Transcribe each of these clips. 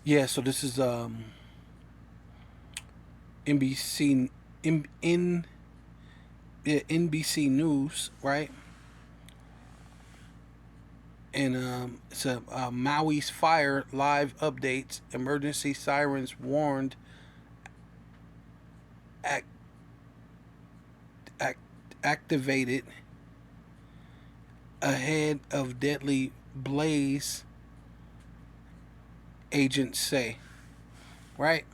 Yeah, so this is NBC in yeah, NBC News, right? And it's a Maui's fire live updates. Emergency sirens warned. Act, act, activated ahead of deadly blaze. Agents say, right?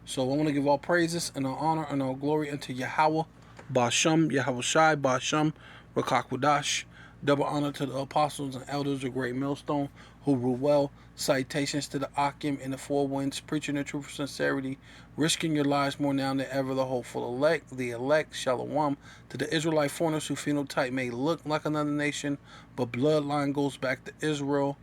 So I want to give all praises and all honor and all glory unto Yahweh, Bashem, Yahweh Shai, Bashem, Rakakwadash. Double honor to the apostles and elders of Great Millstone who rule well. Citations to the Akim in the four winds, preaching the truth of sincerity, risking your lives more now than ever. The hopeful elect, the elect, Shalom. To the Israelite foreigners who phenotype may look like another nation, but bloodline goes back to Israel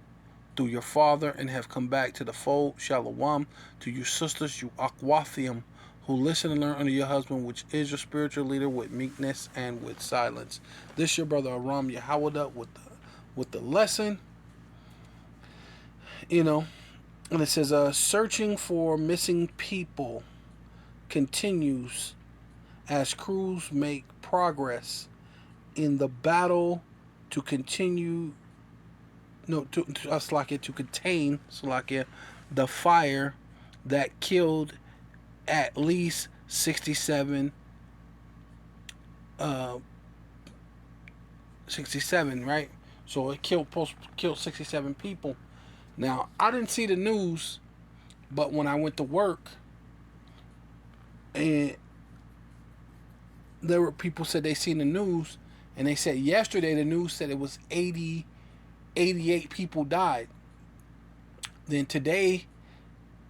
through your father and have come back to the fold. Shalom. To you sisters, you Akwathium, who listen and learn under your husband, which is your spiritual leader, with meekness and with silence. This your brother Aram Yahawada with the lesson. You know, and it says searching for missing people continues as crews make progress in the battle to continue no to Slovakia to contain Slovakia the fire that killed at least 67 uh 67, right? So it killed 67 people. Now, I didn't see the news, but when I went to work and there were people said they seen the news, and they said yesterday the news said it was 88 people died. Then today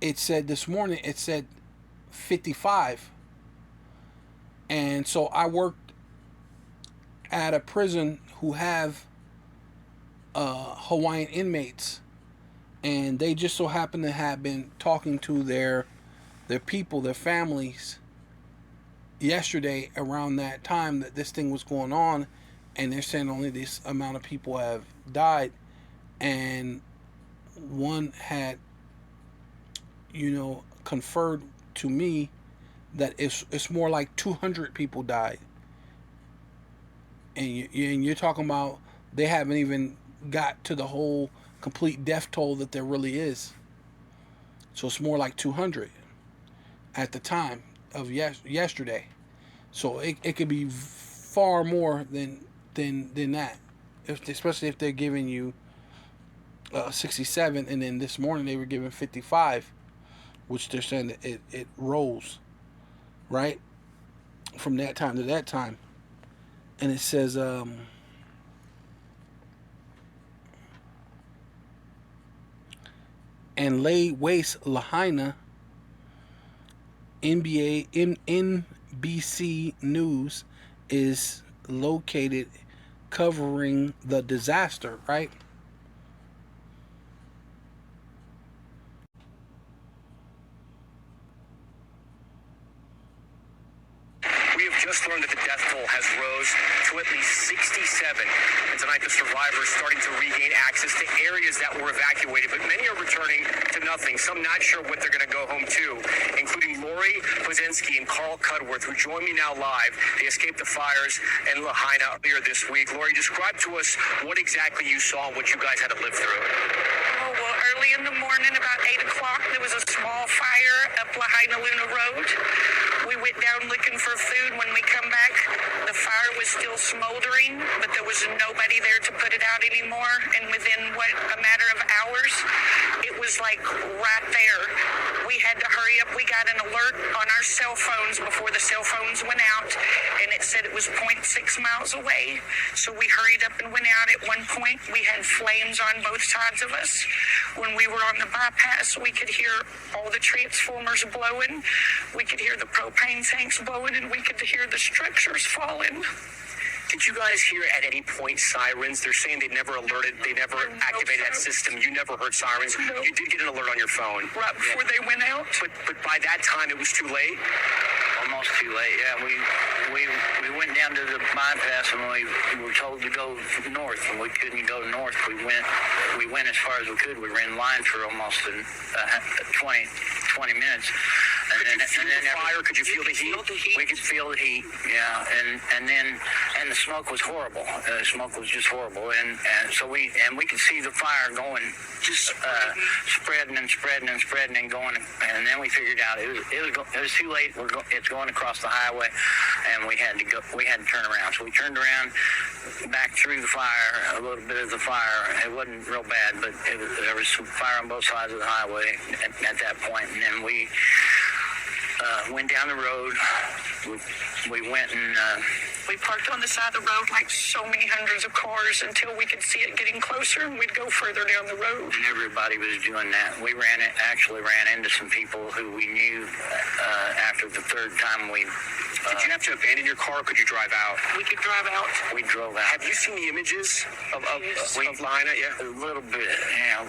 it said this morning it said 55. And so I worked at a prison who have Hawaiian inmates, and they just so happen to have been talking to their people, their families, yesterday around that time that this thing was going on, and they're saying only this amount of people have died, and one had, conferred to me that it's more like 200 people died, and you're talking about they haven't even got to the whole complete death toll that there really is. So it's more like 200 at the time of yesterday. So it could be far more than that, especially if they're giving you 67, and then this morning they were giving 55, which they're saying that it rolls, right, from that time to that time. And it says and lay waste Lahaina. NBC News is located covering the disaster, right? We have just learned that the death toll has rose to at least 67. And tonight the survivors starting to regain access to areas that were evacuated, but many are returning to nothing. Some not sure what they're going to go home to, including Lori Pozinski and Carl Cudworth, who join me now live. They escaped the fires in Lahaina earlier this week. Lori, describe to us what exactly you saw and what you guys had to live through. Oh, well, early in the morning, about 8 o'clock, there was a small fire up Lahaina Luna Road. We went down looking for food. When we come back, the fire was still smoldering, but there was nobody there to put it out anymore. And within, a matter of hours, it was like right there. We had to hurry up. We got an alert on our cell phones before the cell phones went out, and it said it was 0.6 miles away. So we hurried up and went out. At one point, we had flames on both sides of us. When we were on the bypass, we could hear all the transformers blowing. We could hear the propane tanks blowing, and we could hear the structures falling. Did you guys hear at any point sirens? They're saying they never alerted, they never activated that system. You never heard sirens. No. You did get an alert on your phone. Right before they went out. But by that time, it was too late? almost too late. Yeah, we went down to the bypass and we were told to go north, and we couldn't go north. We went as far as we could. We ran lines for almost 20 minutes. Could you feel the fire? Could you feel the heat? We could feel the heat, yeah, and the smoke was horrible. The smoke was just horrible, and so we could see the fire going, just spreading and spreading and spreading and going, and then we figured out it was too late. It's going across the highway, and we had to turn around. So we turned around, back through the fire, a little bit of the fire. It wasn't real bad, but there was some fire on both sides of the highway at that point, and then we went down the road. We went and We parked on the side of the road like so many hundreds of cars until we could see it getting closer, and we'd go further down the road. and everybody was doing that. We actually ran into some people who we knew after the third time we. Did you have to abandon your car, or could you drive out? We could drive out. We drove out. Have you seen the images of Yes. Lahaina? Yeah. A little bit, yeah.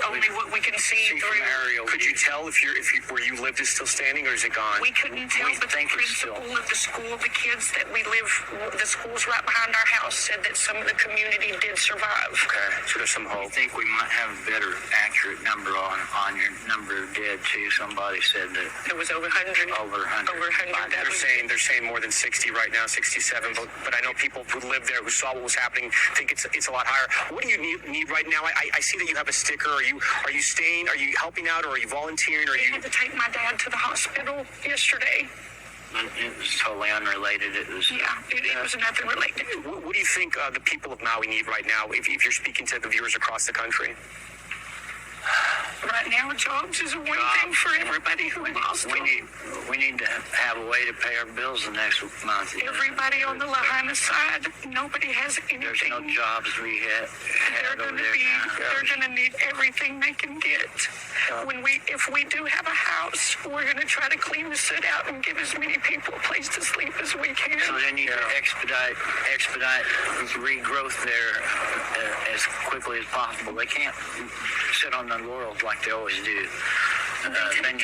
Only what we can see from through. aerial. Could you tell if where you lived is still standing, or is it gone? We couldn't tell, We but the think it's principal still- of the school, the kids that we live, the school's right behind our house, said that some of the community did survive. Okay, so there's some I hope. think we might have a better accurate number on your number of dead too. Somebody said that It was over 100. over 100. Over 100. That was They're saying more than 60 right now, 67. But I know people who lived there, who saw what was happening, think it's a lot higher. What do you need right now? I see that you have a sticker. Are you staying? Are you helping out, or are you volunteering? Or are I you? had to take my dad to the hospital yesterday. It was totally unrelated. It was. Yeah, it was nothing related. What do you think the people of Maui need right now? If you're speaking to the viewers across the country. Right now, jobs is one thing for everybody who lost them. We need to have a way to pay our bills the next month. Everybody on the Lahaina side, nobody has There's no anything. jobs we have They're over gonna there now. they're gonna need everything they can get. If we do have a house, we're gonna try to clean the sit out and give as many people a place to sleep as we can. So they need to expedite regrowth there as quickly as possible. They can't sit on the laurels like they always do. They need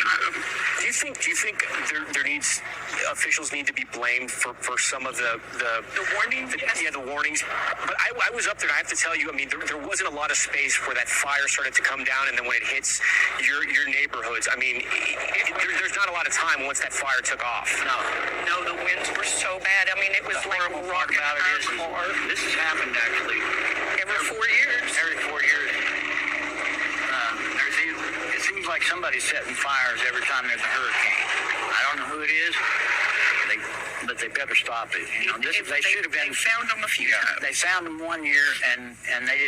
Do you think there needs officials need to be blamed for some of the warning? Yes. yeah, the warnings? But I was up there, and I have to tell you, I mean, there wasn't a lot of space where that fire started to come down, and then when it hits your neighborhoods, I mean, there's not a lot of time once that fire took off. No, the winds were so bad. I mean, it was The like horrible part rocking about it our is car this has happened actually every 4 years. every 4 years. It seems like somebody's setting fires every time there's a hurricane. I don't know who it is, but they better stop it. You know, they should have been. They found them a few times. They found them one year, and they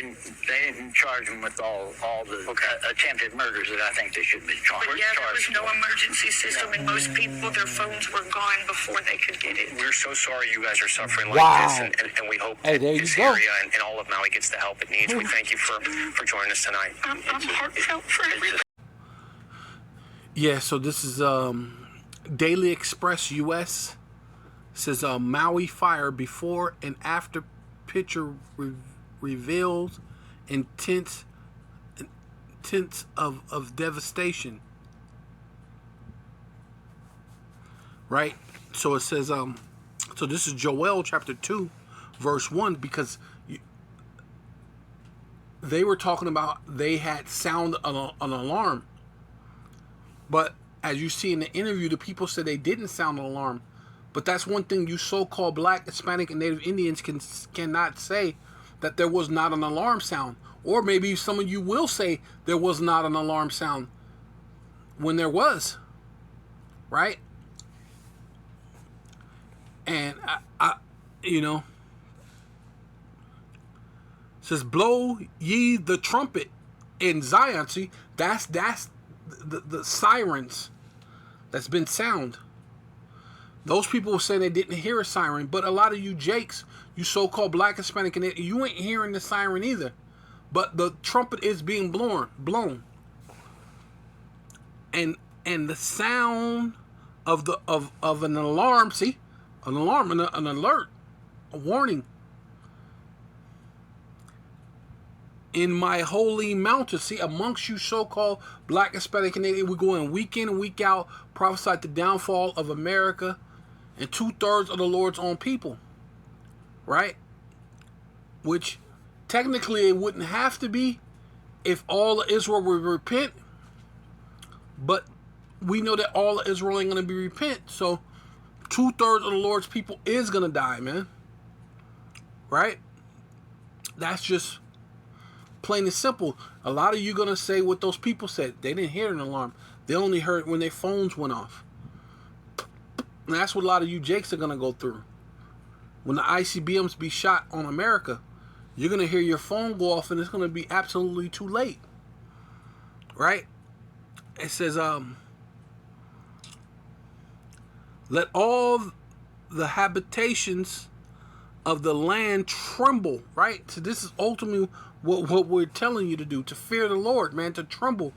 didn't charge them with all the attempted murders that I think they should be charged. But yeah, there was no emergency system, and most people, their phones were gone before they could get it. We're so sorry you guys are suffering like Wow. this, and we hope Hey, that there you this go. area and all of Maui gets the help it needs. We thank you for joining us tonight. I'm heartfelt for everybody. Yeah, so this is Daily Express US. Says Maui fire before and after picture reveals intense of devastation. Right? So it says so this is Joel chapter 2 verse 1, because they were talking about they had sound an alarm. But as you see in the interview, the people said they didn't sound an alarm. But that's one thing you so-called Black, Hispanic, and Native Indians cannot say, that there was not an alarm sound. Or maybe some of you will say there was not an alarm sound when there was. Right? And I you know, it says, blow ye the trumpet in Zion. See, that's the sirens that's been sound. Those people were saying they didn't hear a siren, but a lot of you Jakes, you so-called Black, Hispanic, and you ain't hearing the siren either. But the trumpet is being blown. And the sound of an alarm, see? An alarm, an alert, a warning. In my holy mountain, see, amongst you so-called Black, Hispanic, Canadian, we go in week and week out, prophesy the downfall of America, and 2/3 of the Lord's own people, right? Which technically it wouldn't have to be if all of Israel would repent, but we know that all of Israel ain't going to be repent, so 2/3 of the Lord's people is going to die, man. Right? That's just plain and simple. A lot of you going to say what those people said. They didn't hear an alarm. They only heard when their phones went off. And that's what a lot of you jakes are going to go through. When the ICBMs be shot on America, you're going to hear your phone go off and it's going to be absolutely too late. Right? It says, let all the habitations of the land tremble, right? So this is ultimately what we're telling you to do, to fear the Lord, man, to tremble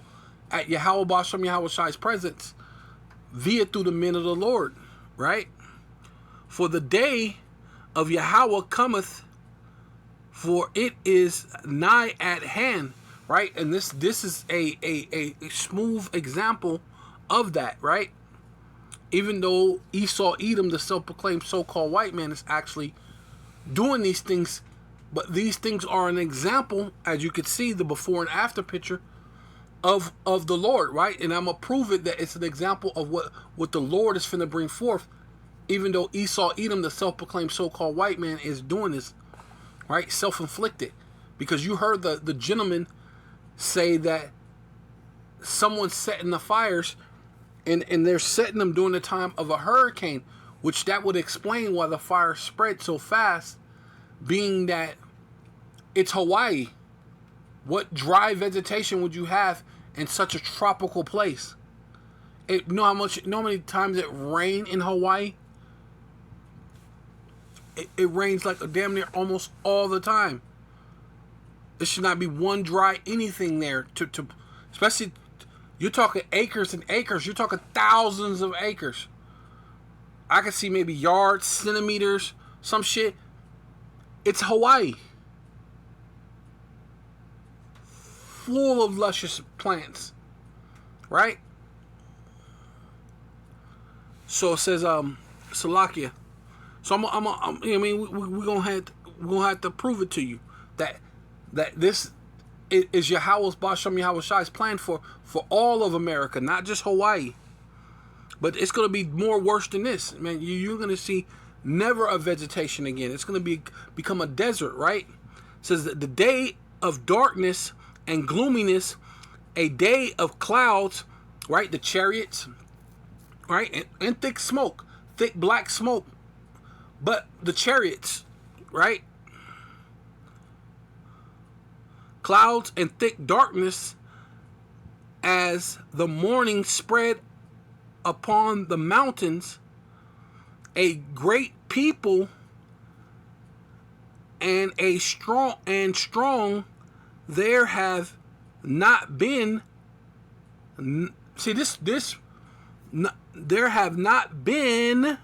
at Yahweh Ba'ashem Yahweh Shai's presence via through the men of the Lord, right? For the day of Yahweh cometh, for it is nigh at hand, right? And this is a smooth example of that, right? Even though Esau Edom, the self-proclaimed so-called white man, is actually doing these things, but these things are an example, as you can see, the before and after picture of the Lord, right? And I'm gonna prove it that it's an example of what the Lord is finna bring forth, even though Esau Edom, the self-proclaimed so-called white man, is doing this, right? Self-inflicted, because you heard the gentleman say that someone's setting the fires, and they're setting them during the time of a hurricane, which that would explain why the fire spread so fast, being that it's Hawaii. What dry vegetation would you have in such a tropical place? You know how many times it rains in Hawaii? It rains like a damn near almost all the time. There should not be one dry anything there to especially, you're talking acres and acres. You're talking thousands of acres. I can see maybe yards, centimeters, some shit. It's Hawaii. Full of luscious plants. Right? So it says, Salakia. So we're gonna have to prove it to you that this is Yahweh's Ba'ashem Yahweh Shai's plan for all of America, not just Hawaii. But it's going to be more worse than this, man. You're going to see never a vegetation again. It's going to become a desert, right? It says that the day of darkness and gloominess, a day of clouds, right? The chariots, right? And thick smoke, thick black smoke. But the chariots, right? Clouds and thick darkness as the morning spread upon the mountains, a great people and a strong there have not been, see this there have not been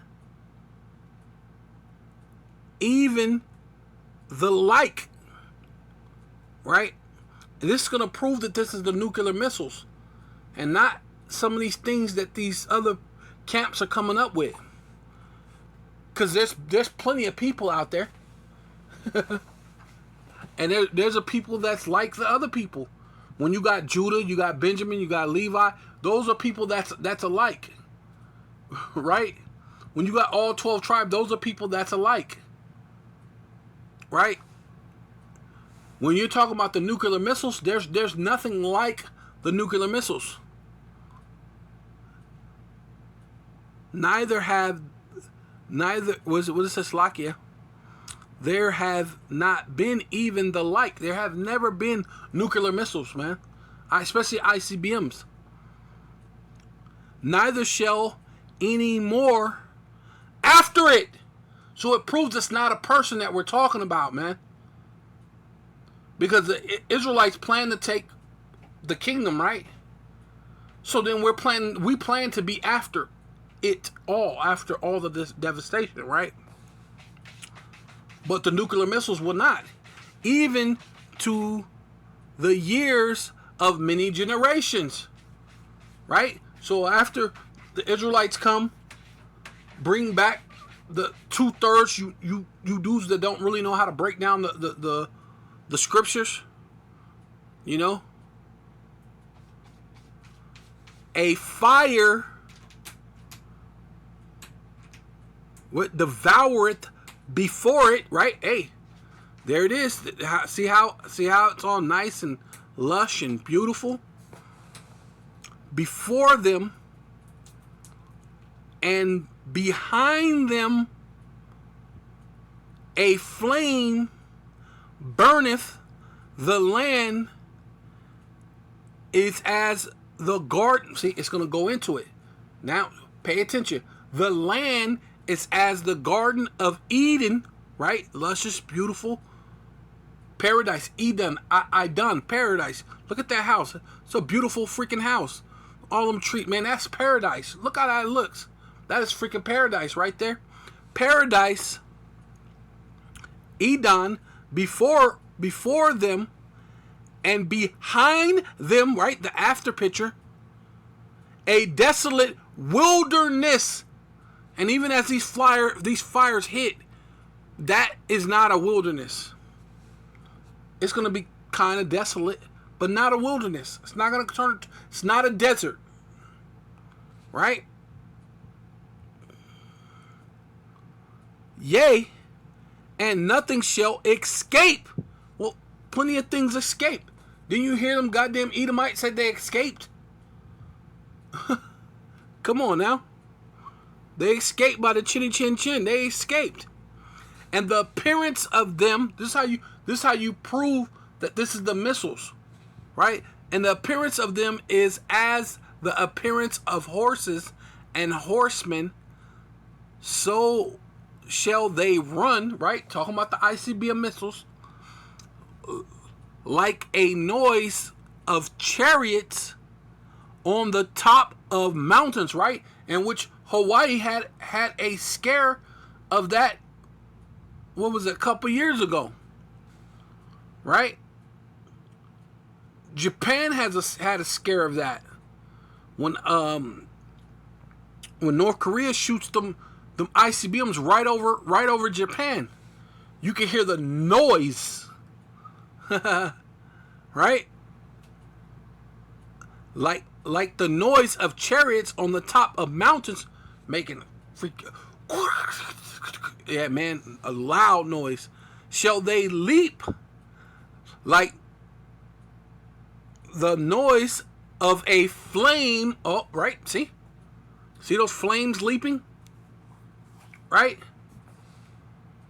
even the like, right? And this is going to prove that this is the nuclear missiles and not some of these things that these other camps are coming up with. Because there's plenty of people out there. And there's a people that's like the other people. When you got Judah, you got Benjamin, you got Levi, those are people that's alike. Right? When you got all 12 tribes, those are people that's alike. Right? When you're talking about the nuclear missiles, there's nothing like the nuclear missiles. What is this, Lakia? There have not been even the like. There have never been nuclear missiles, man. Especially ICBMs. Neither shall any more after it. So it proves it's not a person that we're talking about, man. Because the Israelites plan to take the kingdom, right? So then we plan to be after it all, after all of this devastation, right? But the nuclear missiles will not. Even to the years of many generations, right? So after the Israelites come, bring back the 2/3 you dudes that don't really know how to break down the scriptures. You know, a fire what devoureth before it, right? Hey, there it is. See how it's all nice and lush and beautiful before them, and behind them a flame burneth. The land is as the garden. See, it's going to go into it. Now, pay attention. The land is as the Garden of Eden, right? Luscious, beautiful. Paradise, Eden, I done, paradise. Look at that house. It's a beautiful freaking house. All them trees, man, that's paradise. Look how that looks. That is freaking paradise right there. Paradise, Eden, before them, and behind them, right, the after picture, a desolate wilderness. And even as these fires hit, that is not a wilderness. It's going to be kind of desolate, but not a wilderness. It's not going to turn. It's not a desert, right? Yea, and nothing shall escape. Well, plenty of things escape. Didn't you hear them goddamn Edomites said they escaped? Come on now. They escaped by the chinny chin chin. They escaped. And the appearance of them, this is how you prove that this is the missiles, right? And the appearance of them is as the appearance of horses and horsemen, so shall they run, right? Talking about the ICBM missiles, like a noise of chariots on the top of mountains, right? In which Hawaii had a scare of that. What was it, a couple years ago, right? Japan had a scare of that when North Korea shoots them ICBMs right over Japan. You can hear the noise, right? Like the noise of chariots on the top of mountains, making yeah, man, a loud noise. Shall they leap like the noise of a flame? Oh, right, see those flames leaping, right,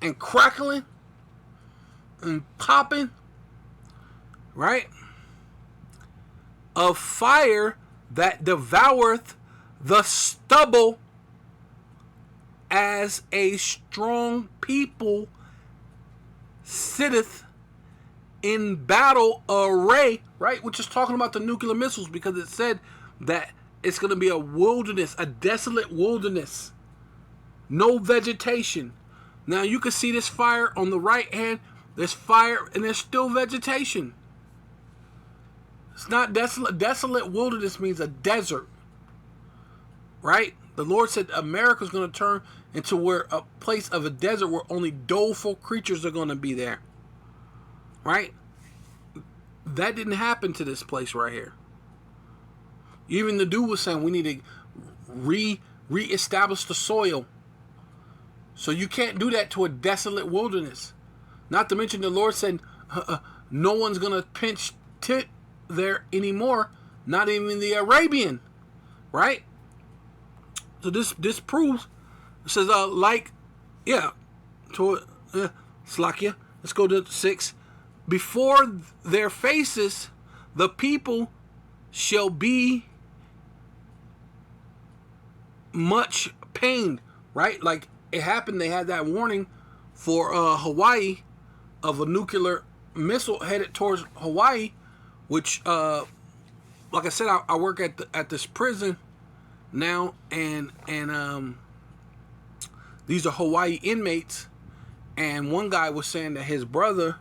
and crackling and popping, right, of fire that devoureth the stubble, as a strong people sitteth in battle array, right? Which is talking about the nuclear missiles, because it said that it's going to be a wilderness, a desolate wilderness. No vegetation. Now you can see this fire on the right hand. There's fire and there's still vegetation. It's not desolate. Desolate wilderness means a desert, right? The Lord said America's going to turn into a place of a desert where only doleful creatures are going to be there. Right? That didn't happen to this place right here. Even the dude was saying we need to reestablish the soil. So you can't do that to a desolate wilderness. Not to mention the Lord said no one's going to pinch tit there anymore. Not even the Arabian. Right? So this proves, it says Slakia. Let's go to 6. Before their faces, the people shall be much pained, right? Like it happened. They had that warning for Hawaii of a nuclear missile headed towards Hawaii, which, like I said, I work at this prison now, and these are Hawaii inmates, and one guy was saying that his brother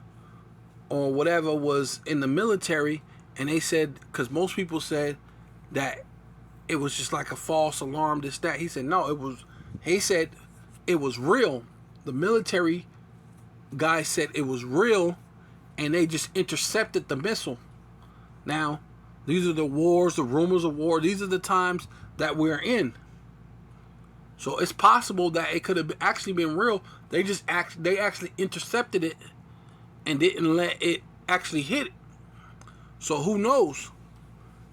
or whatever was in the military, and they said, because most people said that it was just like a false alarm, this, that. He said no, He said it was real. The military guy said it was real, and they just intercepted the missile. Now, these are the wars, the rumors of war. These are the times that we're in. So it's possible that it could have actually been real. They actually intercepted it and didn't let it actually hit it. So who knows?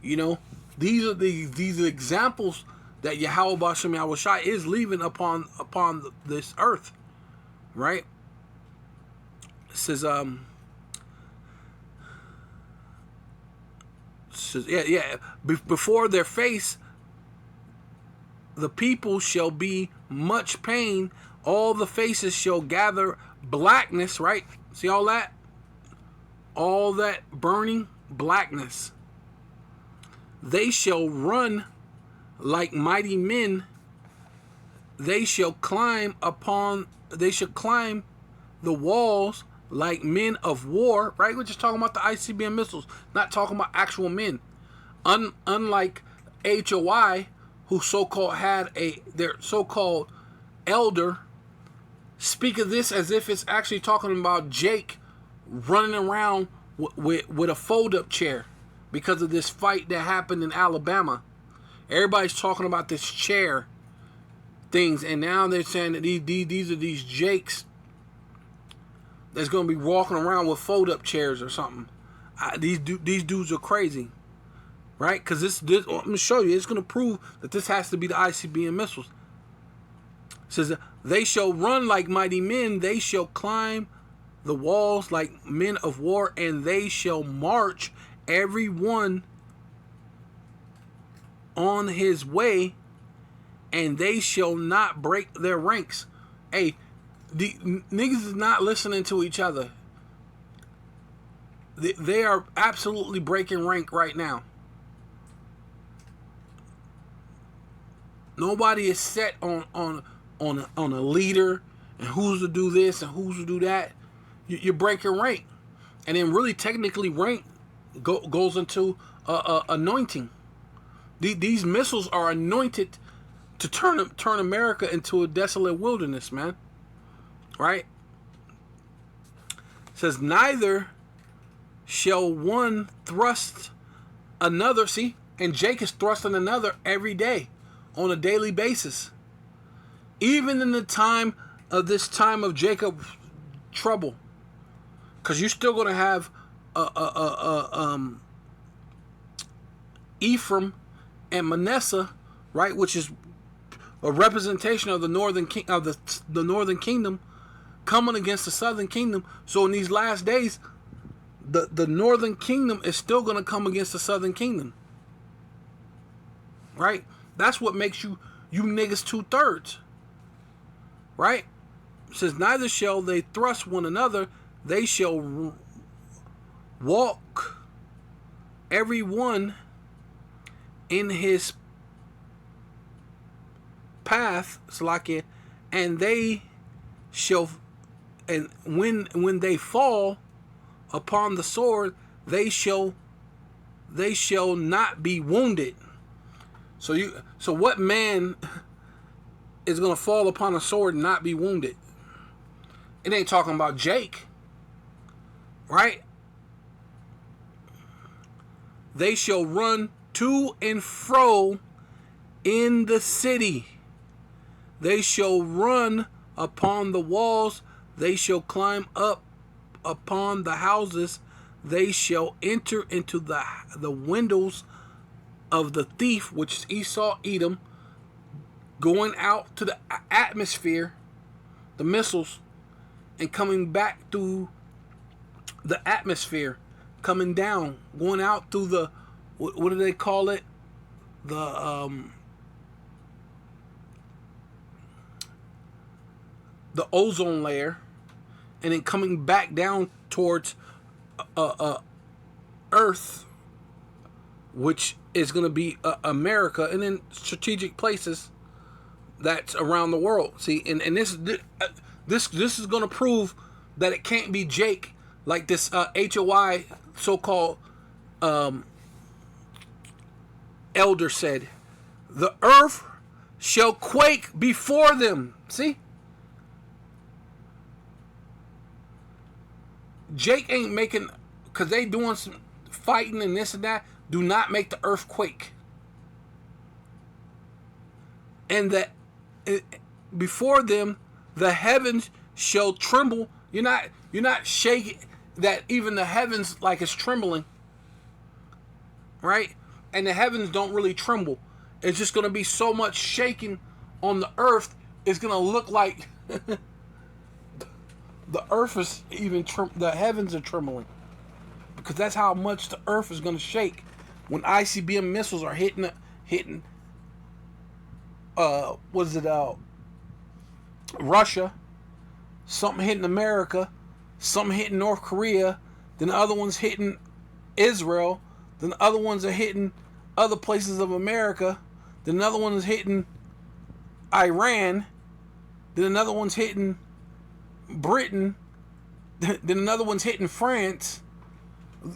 You know, these are examples that Yahweh Bashem Yahushai is leaving upon this earth, right? It says before their face the people shall be much pain, all the faces shall gather blackness, right? See all that? All that burning blackness. They shall run like mighty men. They shall climb the walls like men of war, right? We're just talking about the ICBM missiles, not talking about actual men. Unlike HOI, who so-called had their so-called elder speak of this as if it's actually talking about Jake running around with a fold-up chair because of this fight that happened in Alabama. Everybody's talking about this chair things, and now they're saying that these are these Jakes that's going to be walking around with fold-up chairs or something. These dudes are crazy. Right? Because this I'm going to show you. It's going to prove that this has to be the ICBM missiles. It says, they shall run like mighty men. They shall climb the walls like men of war. And they shall march every one on his way. And they shall not break their ranks. Hey, the niggas is not listening to each other. They are absolutely breaking rank right now. Nobody is set on a leader and who's to do this and who's to do that. You're breaking rank, and then really technically rank goes into anointing. These missiles are anointed to turn America into a desolate wilderness, man. Right? It says neither shall one thrust another. See, and Jake is thrusting another every day. On a daily basis, even in the time of Jacob's trouble, because you're still going to have Ephraim and Manasseh, right, which is a representation of the northern kingdom coming against the southern kingdom. So in these last days, the northern kingdom is still going to come against the southern kingdom, right? That's what makes you niggas 2/3. Right? It says, neither shall they thrust one another. They shall walk every one in his path, Salakia, and they shall, and when they fall upon the sword, they shall not be wounded. So what man is going to fall upon a sword and not be wounded? It ain't talking about Jake. Right? They shall run to and fro in the city. They shall run upon the walls. They shall climb up upon the houses. They shall enter into the windows of the thief, which is Esau, Edom, going out to the atmosphere, the missiles, and coming back through the atmosphere, coming down, going out through the, what do they call it? The ozone layer, and then coming back down towards Earth, which is going to be America, and then strategic places that's around the world. See, and this is going to prove that it can't be Jake, like this HOI so-called elder said. The earth shall quake before them. See? Jake ain't making, because they doing some fighting and this and that, do not make the earth quake. And that before them, the heavens shall tremble. You're not shaking that even the heavens like it's trembling. Right? And the heavens don't really tremble. It's just going to be so much shaking on the earth, it's going to look like the earth is even, the heavens are trembling. Because that's how much the earth is going to shake when ICBM missiles are hitting Russia, something hitting America, something hitting North Korea, then the other one's hitting Israel, then the other ones are hitting other places of America, then another one is hitting Iran, then another one's hitting Britain, then another one's hitting France.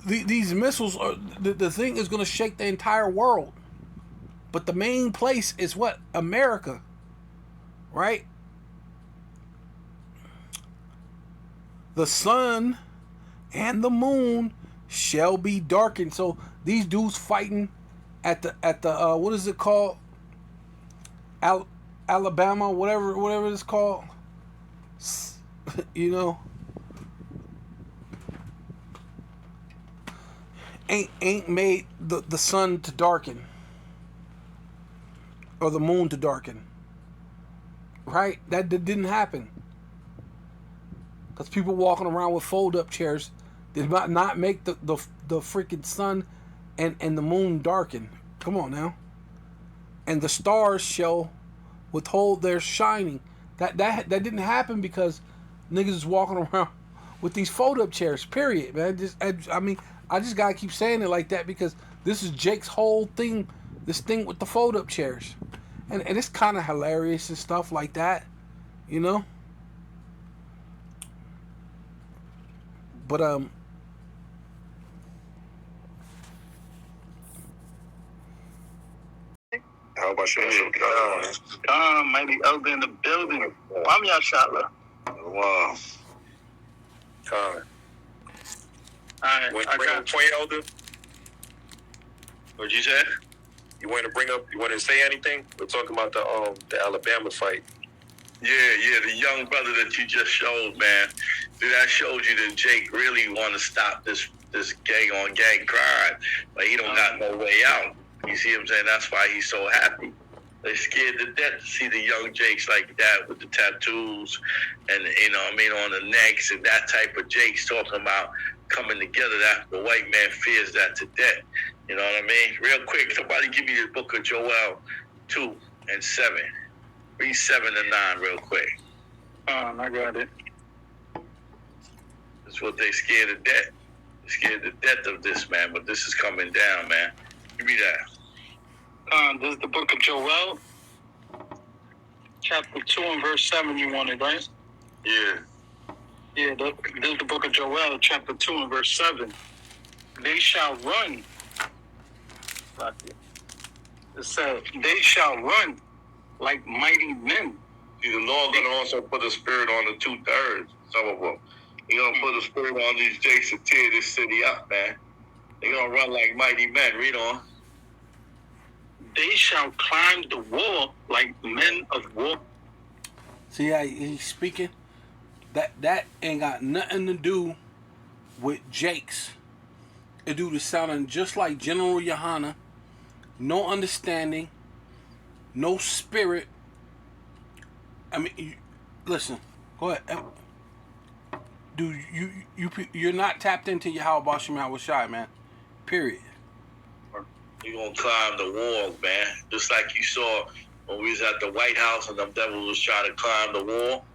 These missiles are, the thing is going to shake the entire world. But the main place is what? America. Right? The sun and the moon shall be darkened. So these dudes fighting at the what is it called? Alabama, whatever it's called. You know, ain't made the sun to darken or the moon to darken. Right? That didn't happen. Because people walking around with fold-up chairs did not make the freaking sun and the moon darken. Come on now. And the stars shall withhold their shining. That didn't happen because niggas is walking around with these fold-up chairs. Period, man. I just gotta keep saying it like that because this is Jake's whole thing. This thing with the fold-up chairs, and it's kind of hilarious and stuff like that, you know. But how about you? Maybe elder in the building. I'm your shotler. Wow. Alright, Want I to bring got up point, elder? What'd you say? You want to say anything? We're talking about the Alabama fight. Yeah, the young brother that you just showed, man. Dude, that showed you that Jake really want to stop this gang on gang crime, but he don't got no way out. You see what I'm saying? That's why he's so happy. They're scared to death to see the young Jakes like that with the tattoos and, you know what I mean, on the necks and that type of Jakes talking about coming together. That the white man fears that to death. You know what I mean? Real quick, somebody give me the book of Joel 2 and 7. Read 7 and 9 real quick. I got it. That's what they scared to death. They're scared to death of this, man, but this is coming down, man. Give me that. This is the book of Joel, chapter 2 and verse 7 you wanted, right? Yeah. Yeah, this is the book of Joel, chapter 2 and verse 7. They shall run. It says, they shall run like mighty men. See, the Lord gonna also put a spirit on the 2/3, some of them. He gonna put a spirit on these Jakes to tear this city up, man. They gonna run like mighty men. Read on. They shall climb the wall like men of war. see how he's speaking? That ain't got nothing to do with Jake's. It dude is sounding just like General Yohana. No understanding, no spirit. I mean, listen. Go ahead, dude. You're not tapped into Yahweh Bashim Hawashai, man. Period. You gonna climb the walls, man. Just like you saw when we was at the White House and them devils was trying to climb the wall.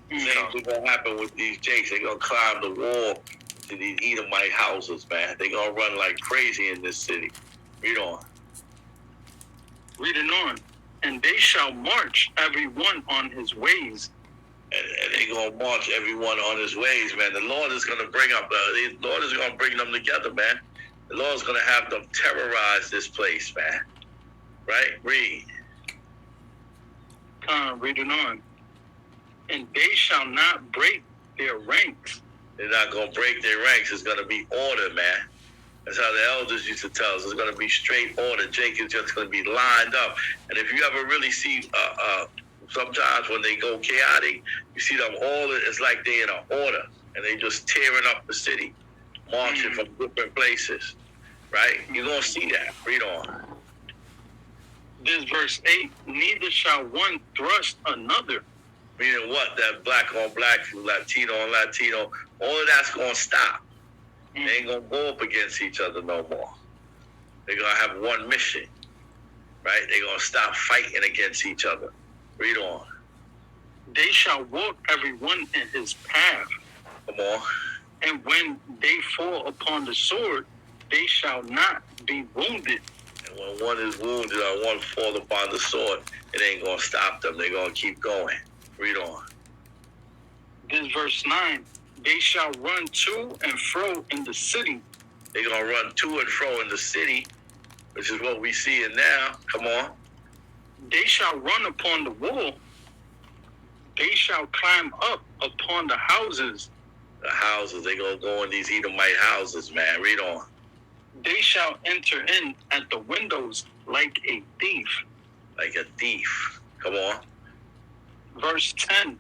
Same thing gonna happen with these Jakes. They gonna climb the wall to these Edomite houses, man. They gonna run like crazy in this city. Read on. Reading on. And they shall march every one on his ways. And they gonna march everyone on his ways, man. The Lord is gonna bring them together, man. The Lord's gonna have them terrorize this place, man. Right? Read. Reading on. And they shall not break their ranks. They're not going to break their ranks. It's going to be order, man. That's how the elders used to tell us. It's going to be straight order. Jake is just going to be lined up. And if you ever really see, sometimes when they go chaotic, you see them all, it's like they're in an order. And they just tearing up the city, marching from different places. Right? You're going to see that. Read on. This verse 8, neither shall one thrust another. Meaning what? That black on black, Latino on Latino, all of that's going to stop. They ain't going to go up against each other no more. They're going to have one mission, right? They're going to stop fighting against each other. Read on. They shall walk every one in his path. Come on. And when they fall upon the sword, they shall not be wounded. And when one is wounded or one fall upon the sword, it ain't going to stop them. They're going to keep going. Read on. This verse 9, they shall run to and fro in the city. They're going to run to and fro in the city, which is what we see it now. Come on. They shall run upon the wall. They shall climb up upon the houses. The houses, they're going to go in these Edomite houses, man. Read on. They shall enter in at the windows like a thief. Like a thief. Come on. Verse 10,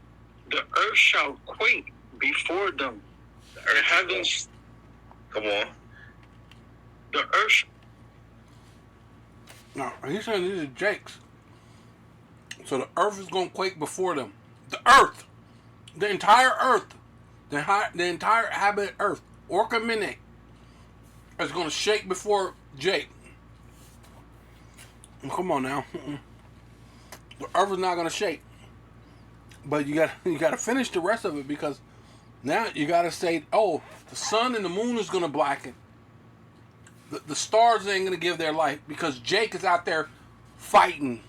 the earth shall quake before them. The heavens. Come on. The earth. No, he's saying these are Jake's. So the earth is going to quake before them. The earth. The entire earth. The entire inhabited earth. Orca Mene is going to shake before Jake. Come on now. The earth is not going to shake. But you got to finish the rest of it, because now you got to say, oh, the sun and the moon is going to blacken. The stars ain't going to give their light, because Jake is out there fighting,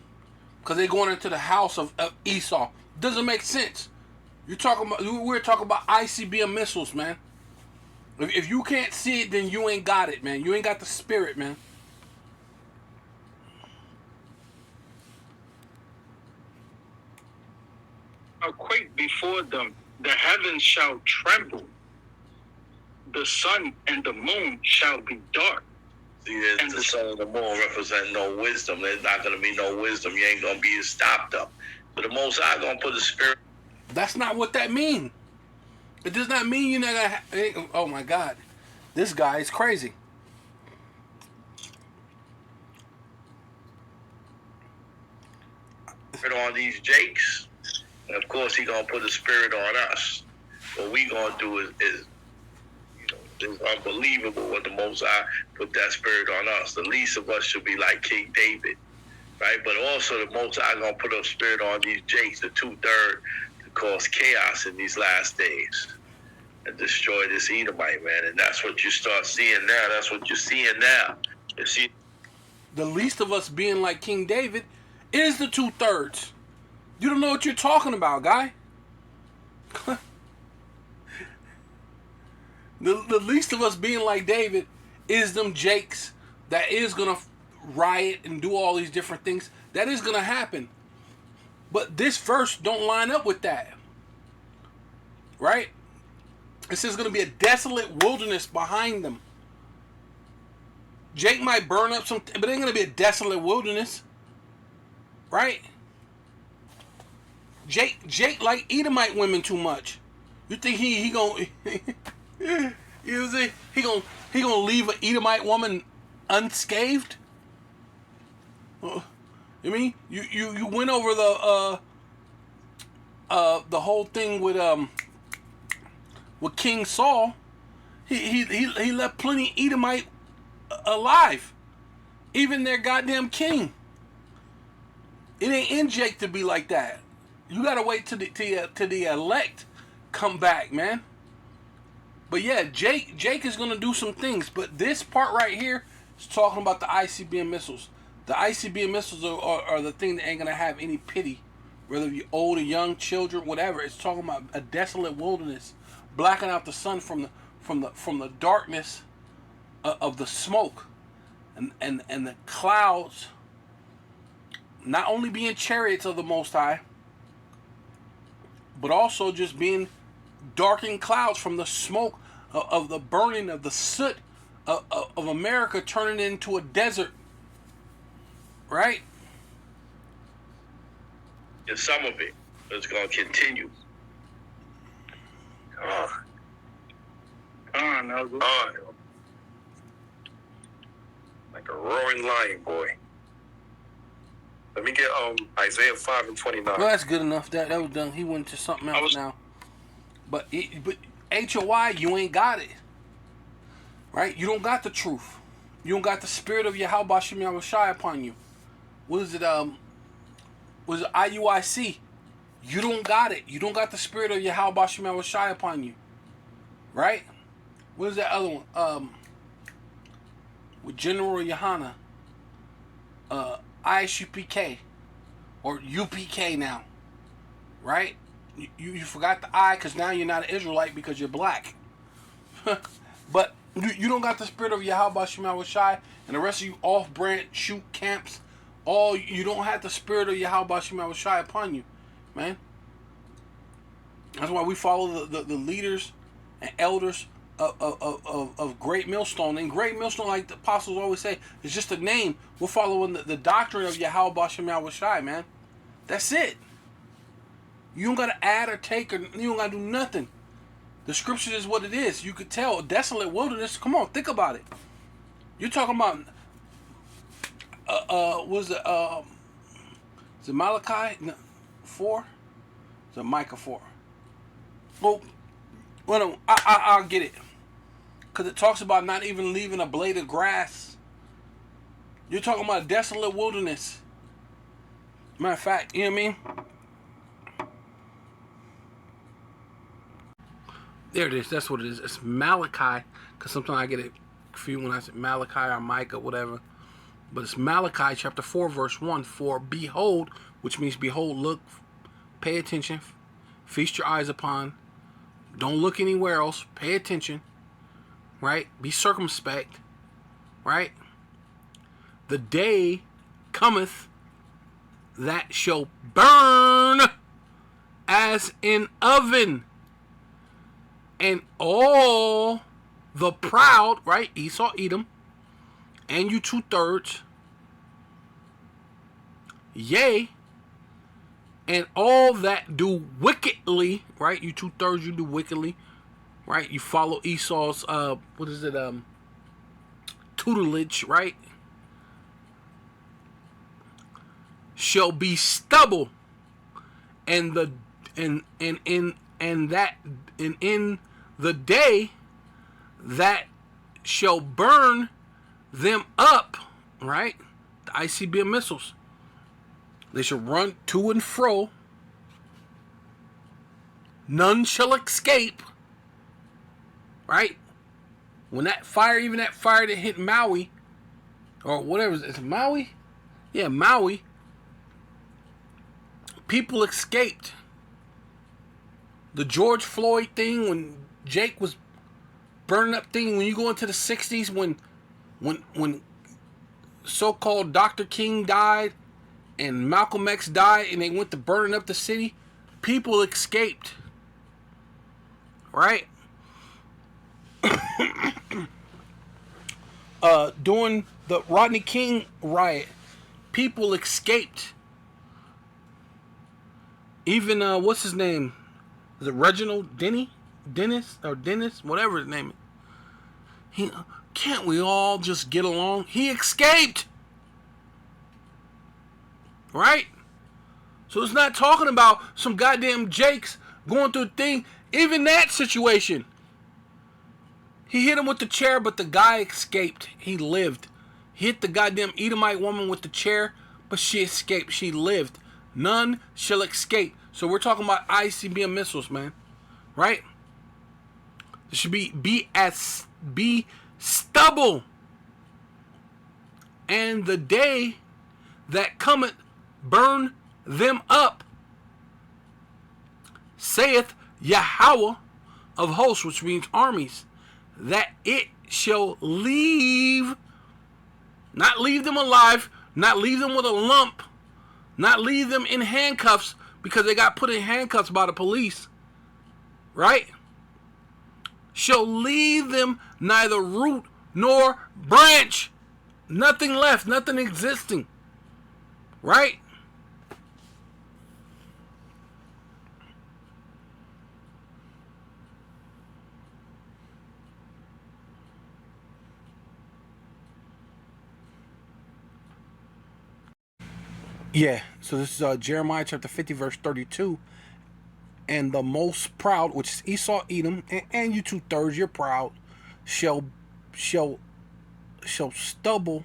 because they're going into the house of Esau. Doesn't make sense. We're talking about ICBM missiles, man. If you can't see it, then you ain't got it, man. You ain't got the spirit, man. Shall quake before them. The heavens shall tremble. The sun and the moon shall be dark. See, and the sun and the moon represent no wisdom. There's not going to be no wisdom. You ain't going to be stopped up. So the Most High going to put the spirit. That's not what that means. It does not mean you're not going to... Oh, my God. This guy is crazy. On these Jakes, and of course he gonna put a spirit on us. What we gonna do is it's unbelievable what the Most High put that spirit on us. The least of us should be like King David, right? But also the Most High gonna put a spirit on these Jakes, the 2/3, to cause chaos in these last days and destroy this Edomite, man. And that's what you start seeing now. That's what you're seeing now. You see, the least of us being like King David is the 2/3. You don't know what you're talking about, guy. The least of us being like David is them Jakes that is going to riot and do all these different things. That is going to happen. But this verse don't line up with that. Right? It says going to be a desolate wilderness behind them. Jake might burn up some, but it ain't going to be a desolate wilderness. Right? Jake like Edomite women too much. You think he gonna you see he gonna leave an Edomite woman unscathed? You mean you went over the whole thing with King Saul. He left plenty Edomite alive, even their goddamn king. It ain't in Jake to be like that. You gotta wait till the elect come back, man. But yeah, Jake is gonna do some things. But this part right here is talking about the ICBM missiles. The ICBM missiles are the thing that ain't gonna have any pity, whether you're old or young, children, whatever. It's talking about a desolate wilderness, blacking out the sun from the darkness of the smoke, and the clouds. Not only being chariots of the Most High, but also just being darkened clouds from the smoke of the burning of the soot of America turning into a desert, right? And some of it is going to continue. Like a roaring lion, boy. Let me get Isaiah 5:29. Well, that's good enough. That was done. He went to something else now. But HOI, you ain't got it. Right? You don't got the truth. You don't got the spirit of Yahweh Bashem Yahushai upon you. What is it? Was it IUIC? You don't got it. You don't got the spirit of Yahweh Bashem Yahushai upon you. Right? What is that other one? With General Yohana. ISUPK. Or UPK now. Right? You forgot the I because now you're not an Israelite because you're black. But you don't got the spirit of Yahweh Bashem Yahushai, and the rest of you off-brand shoot camps. You don't have the spirit of Yahweh Bashem Yahushai upon you, man. That's why we follow the leaders and elders of Great Millstone. And Great Millstone, like the apostles always say, is just a name. We're following the doctrine of Yahweh Bashem Yahushai, man. That's it. You don't got to add or take, or you don't got to do nothing. The scripture is what it is. You could tell, desolate wilderness. Come on, think about it. You're talking about, is it Malachi 4? Is it Micah 4? Well, I'll get it. Because it talks about not even leaving a blade of grass. You're talking about a desolate wilderness. Matter of fact, you know what I mean? There it is. That's what it is. It's Malachi. Because sometimes I get it confused when I say Malachi or Micah, whatever. But it's Malachi chapter 4, verse 1. For behold, which means behold, look, pay attention, feast your eyes upon. Don't look anywhere else. Pay attention. Right? Be circumspect. Right? The day cometh that shall burn as an oven. And all the proud, right? Esau, Edom, and you 2/3, yea, and all that do wickedly, right? You 2/3, you do wickedly, right? You follow Esau's, tutelage, right? Shall be stubble, and in the day that shall burn them up, right? The ICBM missiles. They shall run to and fro. None shall escape. Right? When that fire, even that fire that hit Maui, or whatever, is it Maui? Yeah, Maui. People escaped. The George Floyd thing, when Jake was burning up thing, when you go into the 60s, when so-called Dr. King died and Malcolm X died and they went to burning up the city, people escaped. Right? During the Rodney King riot, people escaped. Even, what's his name? Is it Reginald Dennis, whatever his name is. Can't we all just get along? He escaped. Right? So it's not talking about some goddamn Jakes going through a thing. Even that situation. He hit him with the chair, but the guy escaped. He lived. He hit the goddamn Edomite woman with the chair, but she escaped. She lived. None shall escape. So we're talking about ICBM missiles, man. Right? It should be stubble. And the day that cometh, burn them up, saith Yahweh of hosts, which means armies, that it shall leave, not leave them alive, not leave them with a lump, not leave them in handcuffs, because they got put in handcuffs by the police, right? Shall leave them neither root nor branch. Nothing left, nothing existing, right? Yeah, so this is Jeremiah chapter 50, verse 32. And the most proud, which is Esau, Edom, and you 2/3, you're proud, shall shall stumble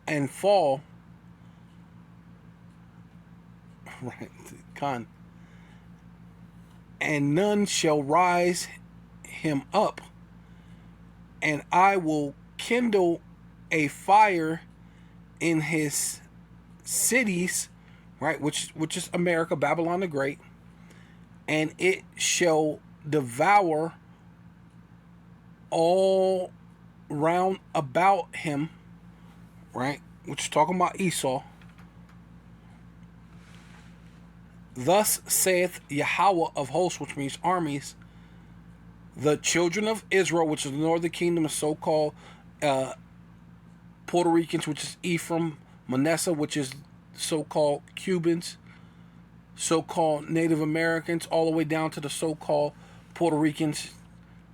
and fall. Right, con. And none shall rise him up, and I will kindle a fire in his cities, right, which is America, Babylon the Great, and it shall devour all round about him, right, which is talking about Esau. Thus saith Yahweh of hosts, which means armies, the children of Israel, which is the northern kingdom, of so-called Puerto Ricans, which is Ephraim, Manasseh, which is so-called Cubans, so-called Native Americans, all the way down to the so-called Puerto Ricans,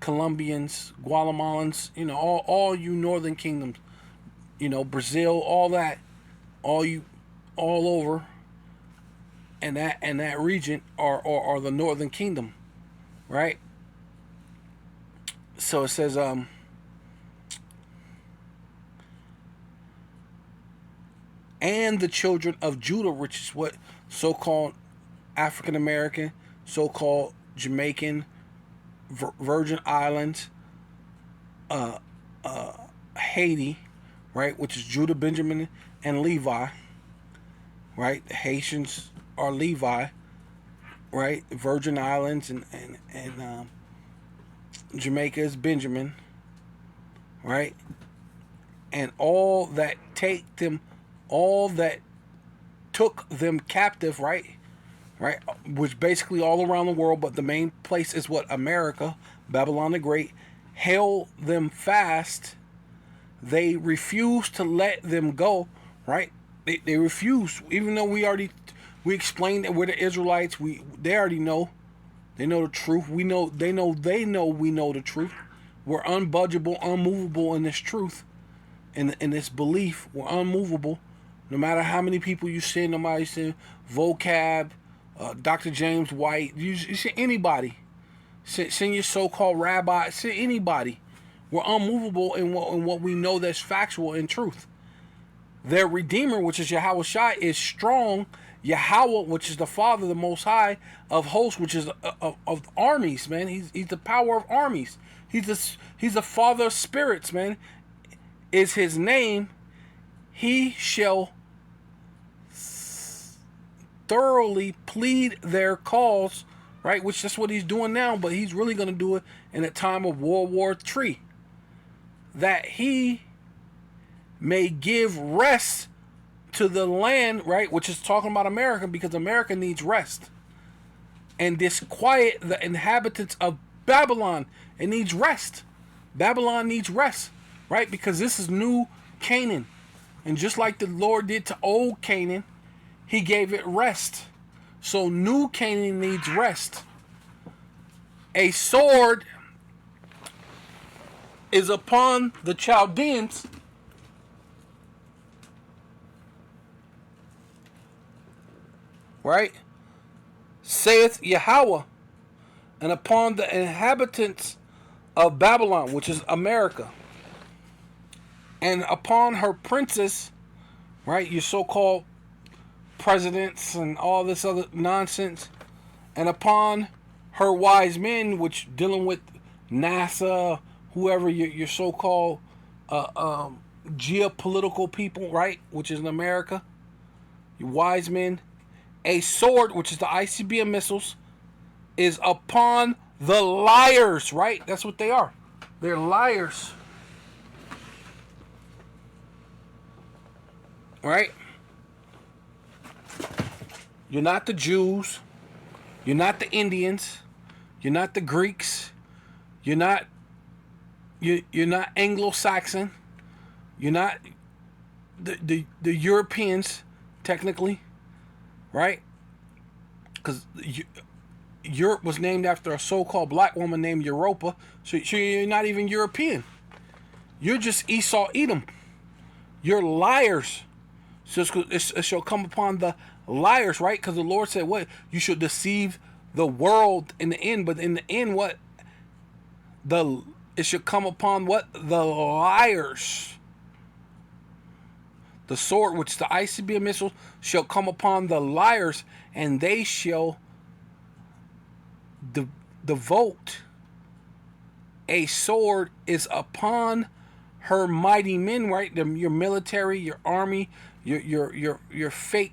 Colombians, Guatemalans, all you northern kingdoms, Brazil, all that, all over, and that region are the northern kingdom, right? So it says, and the children of Judah, which is what so-called African American, so-called Jamaican, Virgin Islands, Haiti, right, which is Judah, Benjamin, and Levi, right? The Haitians are Levi, right? Virgin Islands and Jamaica is Benjamin, right? And all that took them captive, right, which basically all around the world, but the main place is what? America, Babylon the Great, held them fast. They refused to let them go, right? They refused, even though we explained that we're the Israelites. They already know. They know the truth. We know. They know we know the truth. We're unbudgeable, unmovable in this truth, in this belief. We're unmovable. No matter how many people you send, nobody send vocab, Dr. James White, you send anybody. Send your so-called rabbi, send anybody. We're unmovable in what we know that's factual and truth. Their Redeemer, which is Yahweh Shai, is strong. Yahweh, which is the Father, the Most High of hosts, which is of armies, man. He's the power of armies. He's the Father of spirits, man. Is his name. He shall thoroughly plead their cause, right? Which that's what he's doing now, but he's really going to do it in a time of World War III. That he may give rest to the land, right? Which is talking about America, because America needs rest. And disquiet the inhabitants of Babylon. It needs rest. Babylon needs rest, right? Because this is new Canaan. And just like the Lord did to old Canaan, he gave it rest. So new Canaan needs rest. A sword is upon the Chaldeans, right? Saith Yahweh, and upon the inhabitants of Babylon, which is America, and upon her princes, right? Your so-called presidents and all this other nonsense, and upon her wise men, which dealing with NASA, whoever your so-called geopolitical people, right? Which is in America, your wise men. A sword, which is the ICBM missiles, is upon the liars, right? That's what they are. They're liars. right? You're not the Jews. You're not the Indians. You're not the Greeks. You're not Anglo-Saxon. You're not the Europeans, technically, right? Because Europe was named after a so-called black woman named Europa. So you're not even European. You're just Esau Edom. You're liars. So it shall come upon the liars, right? Because the Lord said, what? You should deceive the world in the end. But in the end, what? It should come upon what? The liars. The sword, which the ICBM missile, shall come upon the liars, and they shall devote. A sword is upon her mighty men, right? Your military, your army, your fake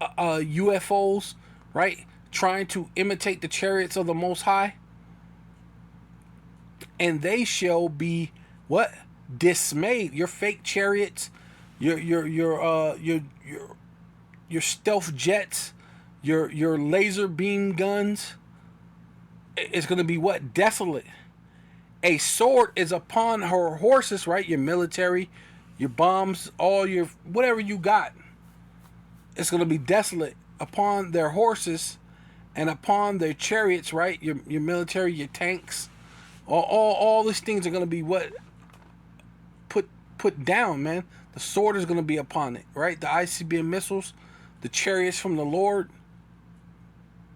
UFOs, right? Trying to imitate the chariots of the Most High, and they shall be what? Dismayed. Your fake chariots, your stealth jets, your laser beam guns. It's going to be what? Desolate. A sword is upon her horses, right? Your military, your bombs, all your whatever you got. It's going to be desolate upon their horses and upon their chariots, right? Your military, your tanks, all these things are going to be what? Put down, man. The sword is going to be upon it, right? The ICBM missiles, the chariots from the Lord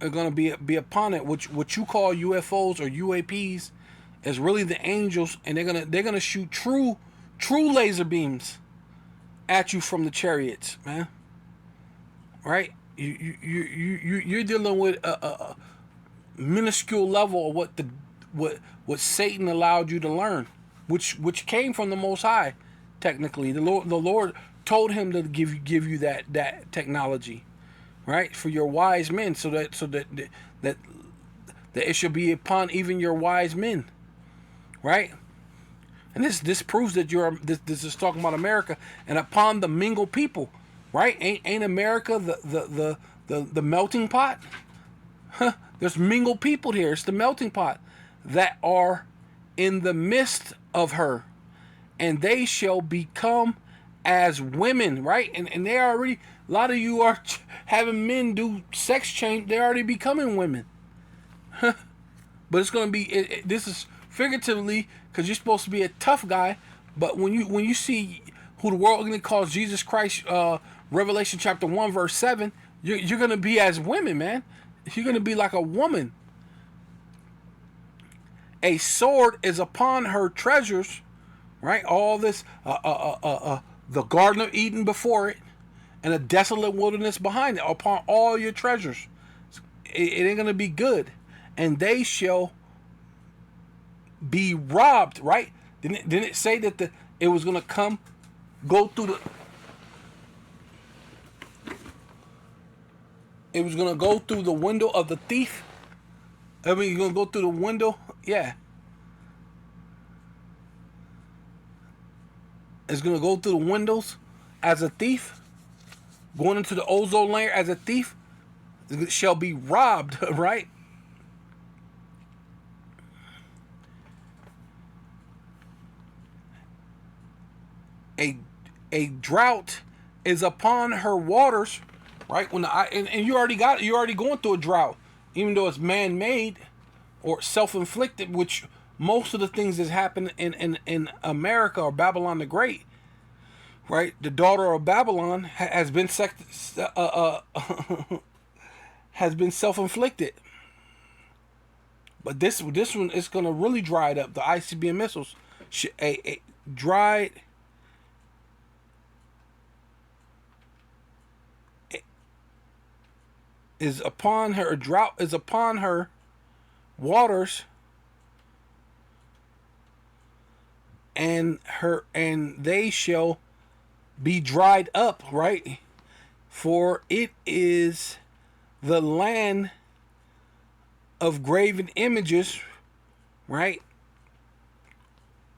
are going to be upon it. What you call UFOs or UAPs is really the angels, and they're gonna shoot true laser beams at you from the chariots, man. Right? You're dealing with a minuscule level of what Satan allowed you to learn, which came from the Most High. Technically, the Lord told him to give you that technology, right, for your wise men, so that it should be upon even your wise men, right? And this proves that this is talking about America and upon the mingled people, right? Ain't America the melting pot? Huh? There's mingled people here. It's the melting pot that are in the midst of her, and they shall become as women, right? And they already, a lot of you are having men do sex change. They're already becoming women. But it's going to be, this is figuratively, because you're supposed to be a tough guy. But when you see who the world really calls Jesus Christ, Revelation chapter 1 verse 7, you're going to be as women, man. You're going to be like a woman. A sword is upon her treasures, right? All this, the Garden of Eden before it, and a desolate wilderness behind it, upon all your treasures. It ain't going to be good. And they shall be robbed, right? Didn't it say that it was going to go through the... It was going to go through the window of the thief? I mean, you're going to go through the window? Yeah. It's going to go through the windows as a thief. Going into the ozone layer as a thief. It shall be robbed, right? A drought is upon her waters, right? And you already going through a drought, even though it's man-made or self-inflicted, which most of the things that's happened in America or Babylon the Great, right? The daughter of Babylon has been has been self-inflicted. But this one is going to really dry it up. The ICBM missiles, dried. Is upon her, a drought is upon her waters, and they shall be dried up, right? For it is the land of graven images, right?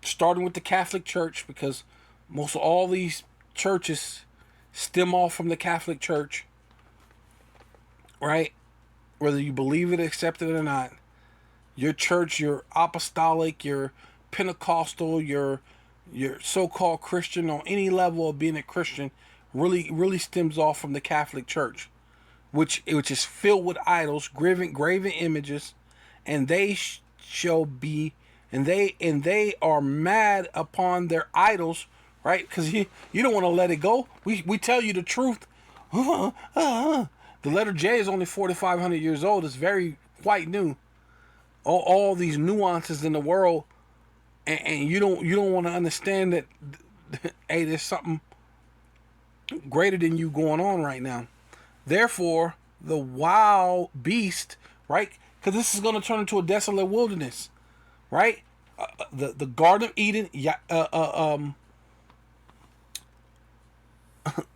Starting with the Catholic Church, because most of all these churches stem off from the Catholic Church, right? Whether you believe it, accept it or not, your church, your apostolic, your Pentecostal, your so-called Christian, on any level of being a Christian, really stems off from the Catholic Church, which is filled with idols, graven images, and they shall be, and they are mad upon their idols, right? Because you don't want to let it go. We tell you the truth. The letter J is only 4,500 years old. It's very quite new. All these nuances in the world, and you don't want to understand that. Hey, there's something greater than you going on right now. Therefore, the wild beast, right? Because this is going to turn into a desolate wilderness, right? The Garden of Eden,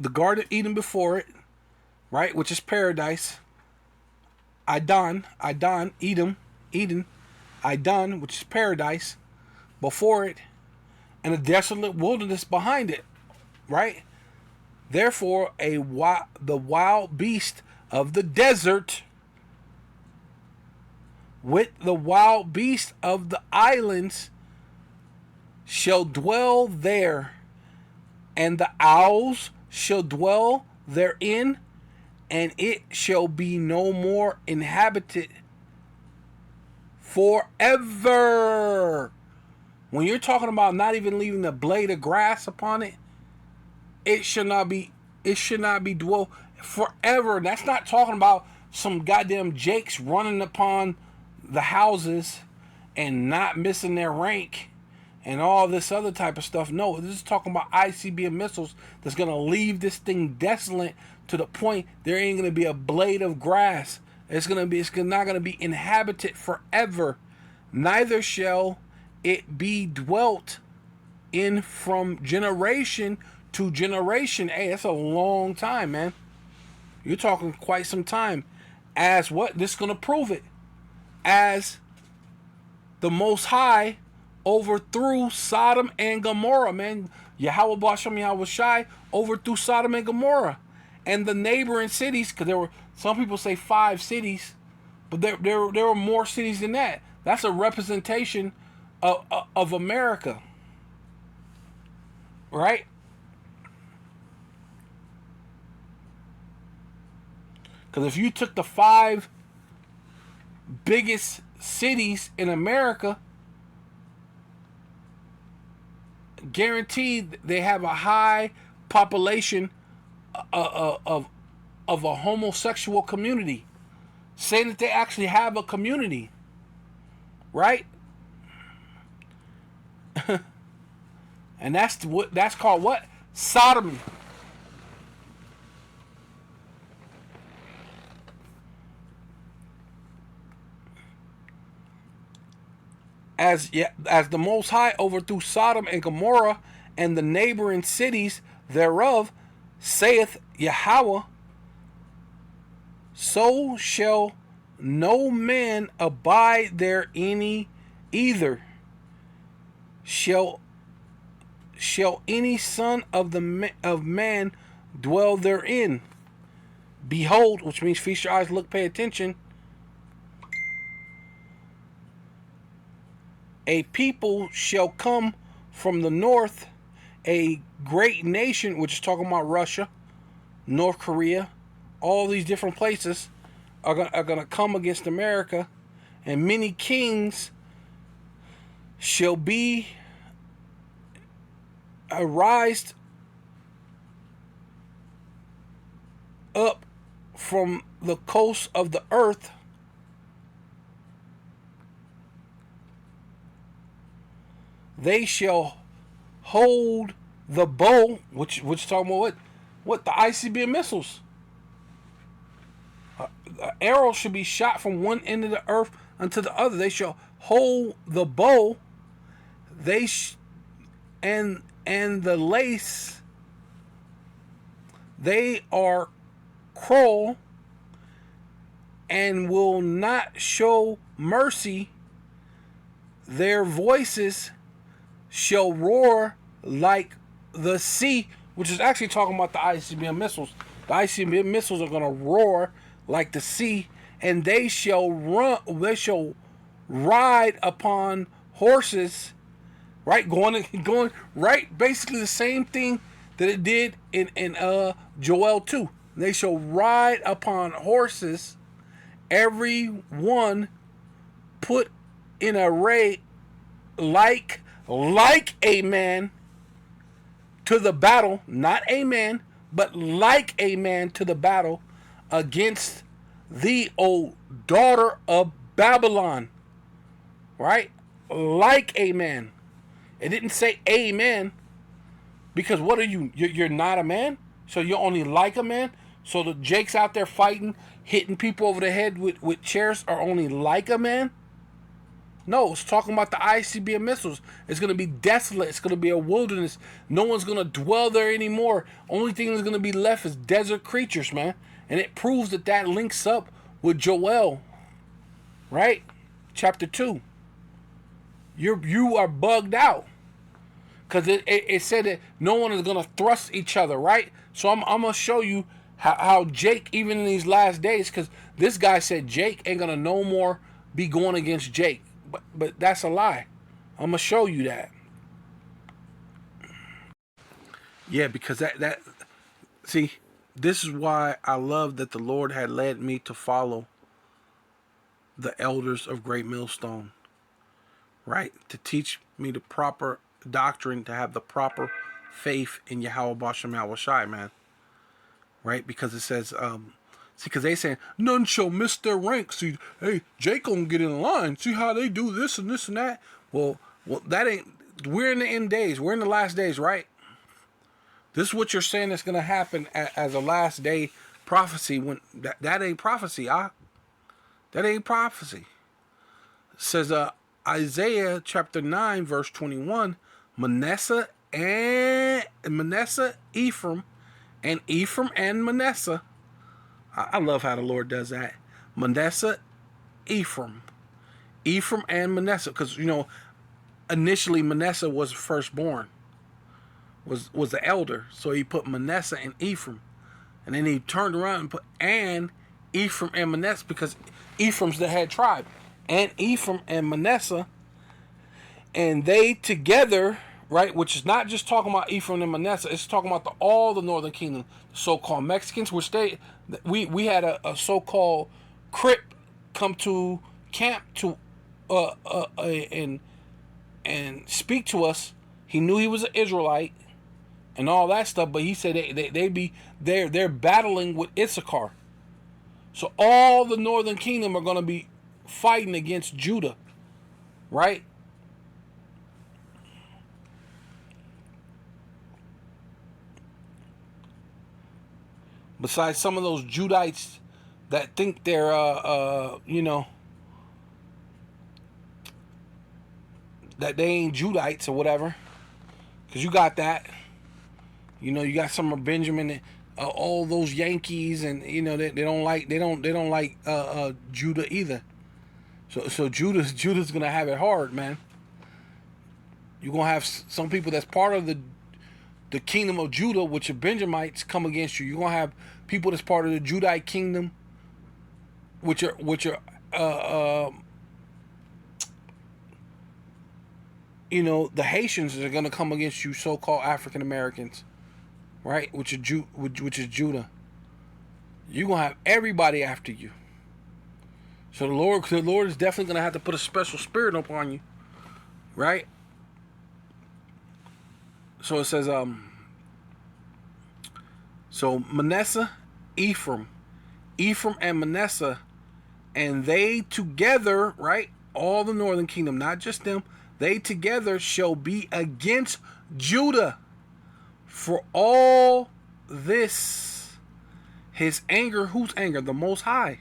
the Garden of Eden before it, right, which is paradise. Eden, Idon, which is paradise before it, and a desolate wilderness behind it, right? Therefore, the wild beast of the desert with the wild beast of the islands shall dwell there, and the owls shall dwell therein, and it shall be no more inhabited forever. When you're talking about not even leaving a blade of grass upon it, it should not be dwell forever. That's not talking about some goddamn jakes running upon the houses and not missing their rank and all this other type of stuff. No, this is talking about ICBM missiles that's going to leave this thing desolate to the point there ain't going to be a blade of grass. It's not going to be inhabited forever. Neither shall it be dwelt in from generation to generation. Hey, that's a long time, man. You're talking quite some time. As what? This is going to prove it. As the Most High overthrew Sodom and Gomorrah, man. Yahweh Bashem Yahweh Shai overthrew Sodom and Gomorrah. And the neighboring cities, because there were, some people say 5 cities, but there were more cities than that. That's a representation of America. Right? Because if you took the 5 biggest cities in America, guaranteed they have a high population of a homosexual community. Saying that they actually have a community. Right? And that's called what? Sodomy. As the Most High overthrew Sodom and Gomorrah and the neighboring cities thereof, saith Yahweh, so shall no man abide there any either. Shall any son of man dwell therein? Behold, which means feast your eyes, look, pay attention. A people shall come from the north, a great nation, which is talking about Russia, North Korea, all these different places are going to come against America, and many kings shall be arised up from the coast of the earth, they shall hold the bow, which talking about what the ICBM missiles. An arrow should be shot from one end of the earth unto the other. They shall hold the bow. And the lace. They are cruel and will not show mercy. Their voices shall roar like the sea, which is actually talking about the ICBM missiles. The ICBM missiles are going to roar like the sea, and they shall ride upon horses, right? Going right, basically the same thing that it did in Joel 2. They shall ride upon horses, every one put in array like a man to the battle, not a man, but like a man to the battle against thee, O daughter of Babylon. Right? Like a man. It didn't say a man, because what are you? You're not a man? So you're only like a man? So the Jakes out there fighting, hitting people over the head with chairs are only like a man? No, it's talking about the ICBM missiles. It's going to be desolate. It's going to be a wilderness. No one's going to dwell there anymore. Only thing that's going to be left is desert creatures, man. And it proves that links up with Joel, right? Chapter 2. You are bugged out. Because it said that no one is going to thrust each other, right? So I'm going to show you how Jake, even in these last days, because this guy said Jake ain't going to no more be going against Jake. But that's a lie. I'm going to show you that. Yeah, because that see, this is why I love that the Lord had led me to follow the elders of Great Millstone, right? To teach me the proper doctrine, to have the proper faith in Yahweh Bashem Yahweh Shai, man. Right? Because it says, see, because they saying, none shall miss their rank. See, hey, Jake gonna get in line. See how they do this and this and that. Well, that ain't, we're in the end days. We're in the last days, right? This is what you're saying is gonna happen as a last day prophecy. When that ain't prophecy, That ain't prophecy. It says, Isaiah chapter 9, verse 21, Manasseh, Ephraim, and Ephraim and Manasseh. I love how the Lord does that. Manasseh, Ephraim and Manasseh, because initially Manasseh was firstborn, was the elder, so he put Manasseh and Ephraim, and then he turned around and put Ephraim and Manasseh, because Ephraim's the head tribe, and Ephraim and Manasseh, and they together, right, which is not just talking about Ephraim and Manasseh, it's talking about all the northern kingdom, the so-called Mexicans, which we had a so-called Crip come to camp to and speak to us. He knew he was an Israelite and all that stuff, but he said they're battling with Issachar. So all the northern kingdom are going to be fighting against Judah, right? Besides some of those Judites that think they're, that they ain't Judites or whatever, because you got that. You got some of Benjamin, all those Yankees, and they don't like Judah either. So Judah's gonna have it hard, man. You're gonna have some people that's part of the kingdom of Judah, which are Benjamites, come against you. You're gonna have people that's part of the Judite kingdom, which are the Haitians are gonna come against you, so-called African Americans, right? Which is Judah. You're gonna have everybody after you. So the Lord is definitely gonna have to put a special spirit upon you, right? So it says, so Manasseh, Ephraim and Manasseh, and they together, right? All the northern kingdom, not just them, they together shall be against Judah. For all this, his anger, whose anger? The Most High,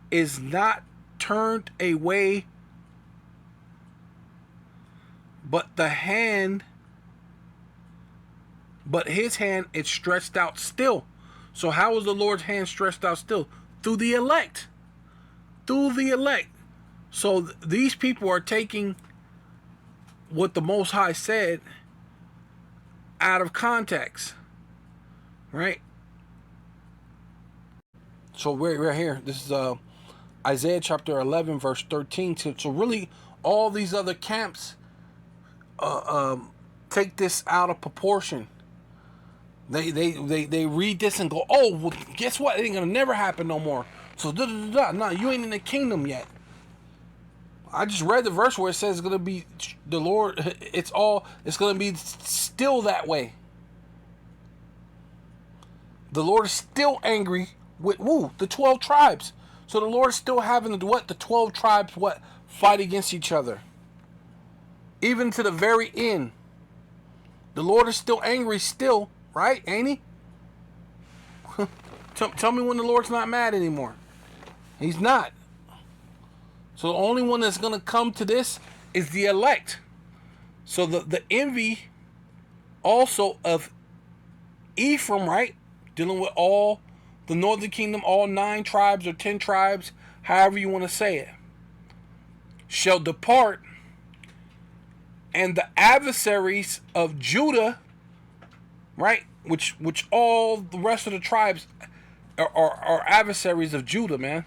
is not turned away, but his hand is stretched out still. So how is the Lord's hand stretched out still? Through the elect. So these people are taking what the Most High said out of context, right? So we're here. This is Isaiah chapter 11, verse 13. So really, all these other camps take this out of proportion. They read this and go, oh, well, guess what? It ain't gonna never happen no more. So no, you ain't in the kingdom yet. I just read the verse where it says it's gonna be the Lord. It's gonna be still that way. The Lord is still angry with the 12 tribes. So the Lord is still having the 12 tribes fight against each other. Even to the very end. The Lord is still angry still, right? Ain't he? Tell me when the Lord's not mad anymore. He's not. So the only one that's going to come to this is the elect. So the envy also of Ephraim, right? Dealing with all the northern kingdom, all 9 tribes or 10 tribes, however you want to say it, shall depart, and the adversaries of Judah, right? Which all the rest of the tribes are adversaries of Judah, man.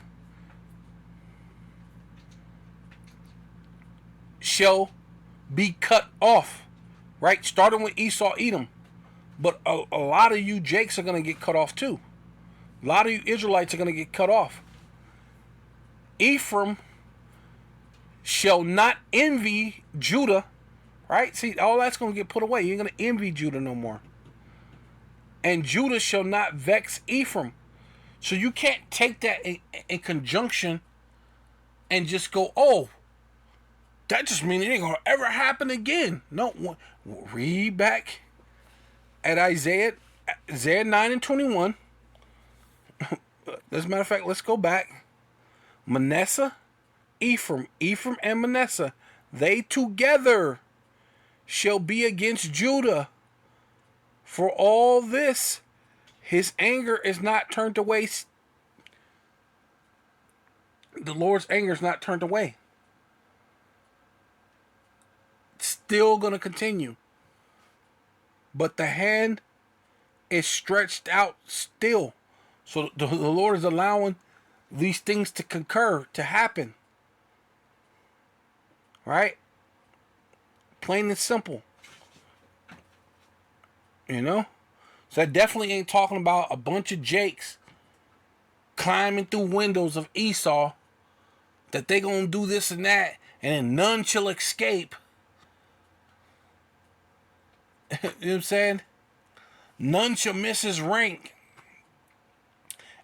Shall be cut off, right? Starting with Esau, Edom. But a lot of you Jakes are going to get cut off too. A lot of you Israelites are going to get cut off. Ephraim shall not envy Judah, right? See, all that's going to get put away. You're going to envy Judah no more. And Judah shall not vex Ephraim. So you can't take that in conjunction and just go, oh, that just means it ain't going to ever happen again. No, read back at Isaiah 9 and 21. As a matter of fact, let's go back. Manasseh, Ephraim and Manasseh, they together shall be against Judah. For all this, his anger is not turned away. The Lord's anger is not turned away. Still going to continue. But the hand is stretched out still. So the Lord is allowing these things to concur, to happen. Right? Plain and simple. You know? So that definitely ain't talking about a bunch of Jakes climbing through windows of Esau, that they gonna do this and that, and then none shall escape. You know what I'm saying? None shall miss his rank.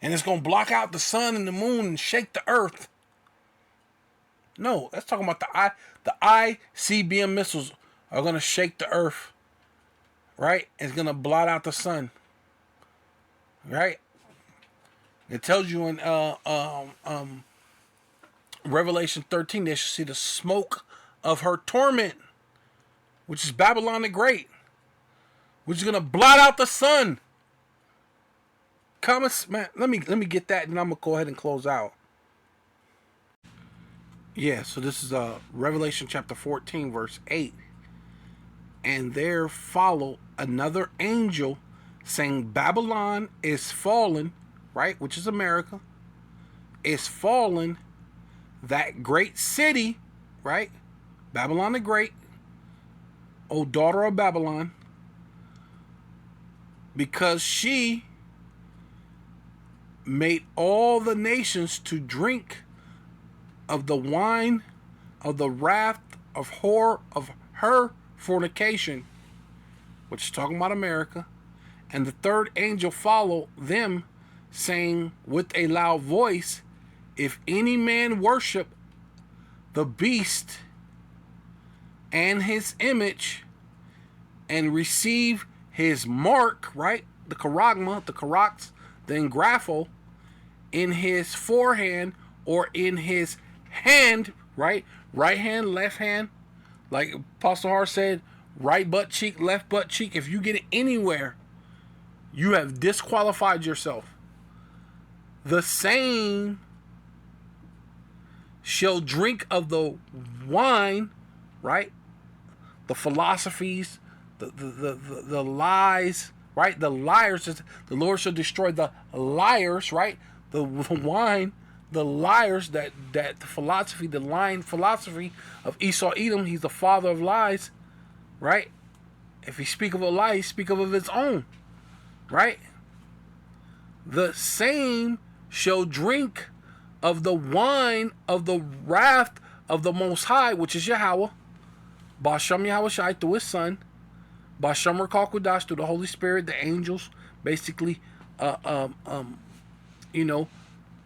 And it's going to block out the sun and the moon and shake the earth. No, that's talking about the ICBM missiles are going to shake the earth. Right? It's going to blot out the sun. Right? It tells you in Revelation 13, they shall see the smoke of her torment, which is Babylon the Great, which is going to blot out the sun. Comments, man, let me get that, and I'm going to go ahead and close out. Yeah, so this is Revelation chapter 14, verse 8. And there followed another angel saying, Babylon is fallen, right, which is America, is fallen, that great city, right, Babylon the Great, O daughter of Babylon, because she made all the nations to drink of the wine of the wrath of her fornication, which is talking about America. And the third angel followed them, saying with a loud voice, if any man worship the beast and his image and receive his mark, right, the charagma, the charax, the engraphel, in his forehead or in his hand, right hand, left hand, like Apostle Hart said, right butt cheek, left butt cheek. If you get it anywhere, you have disqualified yourself. The same shall drink of the wine, right? The philosophies, the lies, right? The liars. The Lord shall destroy the liars, right? The wine, the liars, that the philosophy, the lying philosophy of Esau Edom. He's the father of lies, right? If he speak of a lie, he speak of his own, right? The same shall drink of the wine of the wrath of the Most High, which is Yahweh, Basham Yahweh Shai through his son, Basham Rakakwadash through the Holy Spirit, the angels, basically,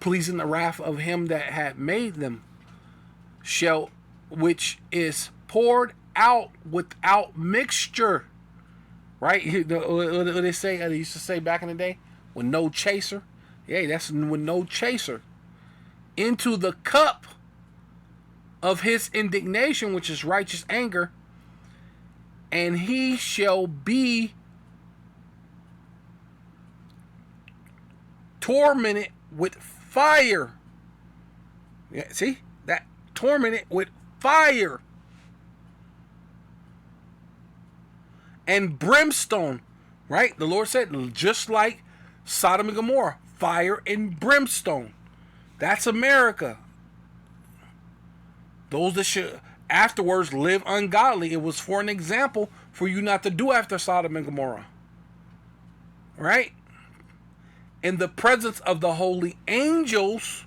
pleasing the wrath of him that had made them, which is poured out without mixture, right? What they say, they used to say back in the day, with no chaser. Yeah, that's with no chaser. Into the cup of his indignation, which is righteous anger, and he shall be tormented with fire. Yeah, see? That tormented with fire and brimstone, right? The Lord said, just like Sodom and Gomorrah, fire and brimstone. That's America. Those that should afterwards live ungodly. It was for an example for you not to do after Sodom and Gomorrah. Right? In the presence of the holy angels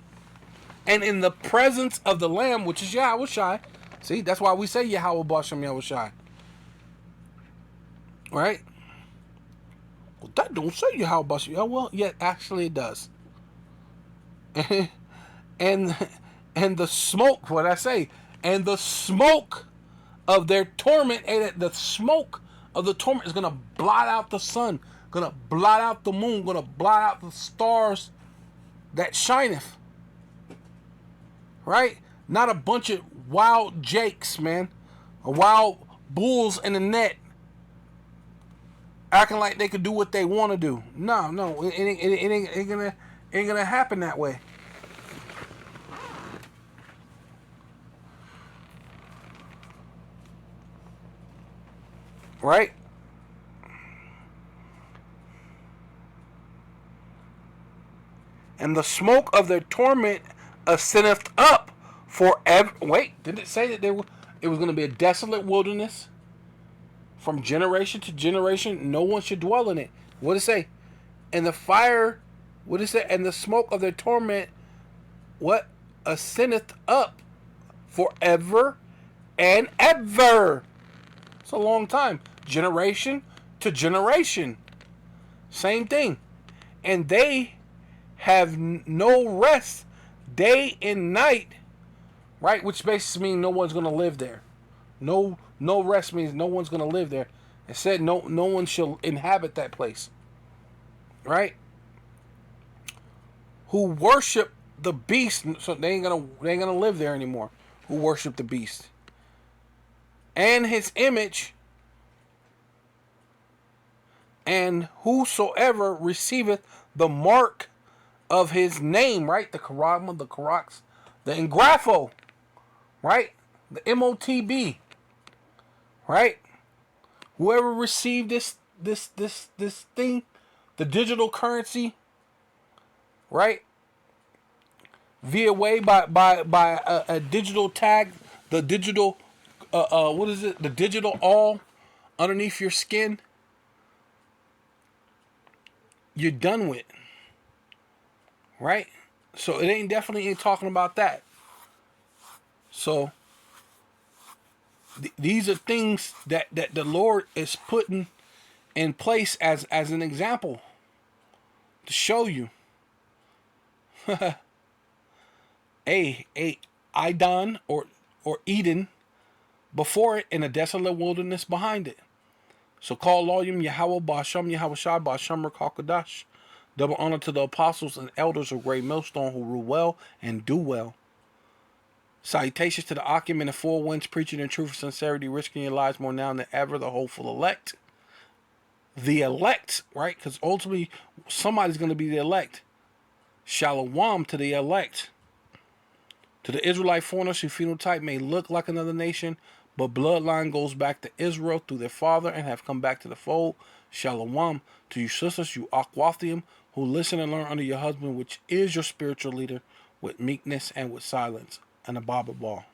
and in the presence of the Lamb, which is Yahweh Shai. See, that's why we say Yahweh Bashem Yahweh Shai. Right? Well, that don't say Yahweh Bashem. Oh, well, yeah, actually it does. And the smoke, what I say, and the smoke of their torment, and the smoke of the torment is gonna blot out the sun, gonna blot out the moon, gonna blot out the stars that shineth. Right? Not a bunch of wild jakes, man, or wild bulls in the net, acting like they could do what they want to do. No, it ain't gonna happen that way. Right? And the smoke of their torment ascendeth up forever. Wait, did it say that it was going to be a desolate wilderness from generation to generation? No one should dwell in it. What did it say? And the fire, what did it say? And the smoke of their torment, what? Ascendeth up forever and ever. It's a long time. Generation to generation. Same thing. And they have no rest day and night. Right? Which basically means no one's going to live there. No rest means no one's going to live there. It said no one shall inhabit that place. Right? Who worship the beast, so they ain't gonna live there anymore. Who worship the beast and his image, and whosoever receiveth the mark of his name, right? The Karama, the Karax, the Engrapho, right? The MOTB, right? Whoever received this thing, the digital currency, right? Via way by a digital tag, the digital what is it? The digital all underneath your skin. You're done with, right? So it definitely ain't talking about that. So these are things that the Lord is putting in place as an example to show you. a Idon or Eden before it, and a desolate wilderness behind it. So call Loyum Yahweh Basham Yahweh Shai Basham Rakakadash. Double honor to the apostles and elders of Great Millstone who rule well and do well. Salutations to the Akim and the four winds, preaching in truth and sincerity, risking your lives more now than ever, the hopeful elect. The elect, right? Because ultimately somebody's going to be the elect. Shalom to the elect. To the Israelite foreigners whose phenotype may look like another nation, but bloodline goes back to Israel through their father and have come back to the fold. Shalom to you sisters, you Akwathium, who listen and learn under your husband, which is your spiritual leader, with meekness and with silence. And a Baba Ball.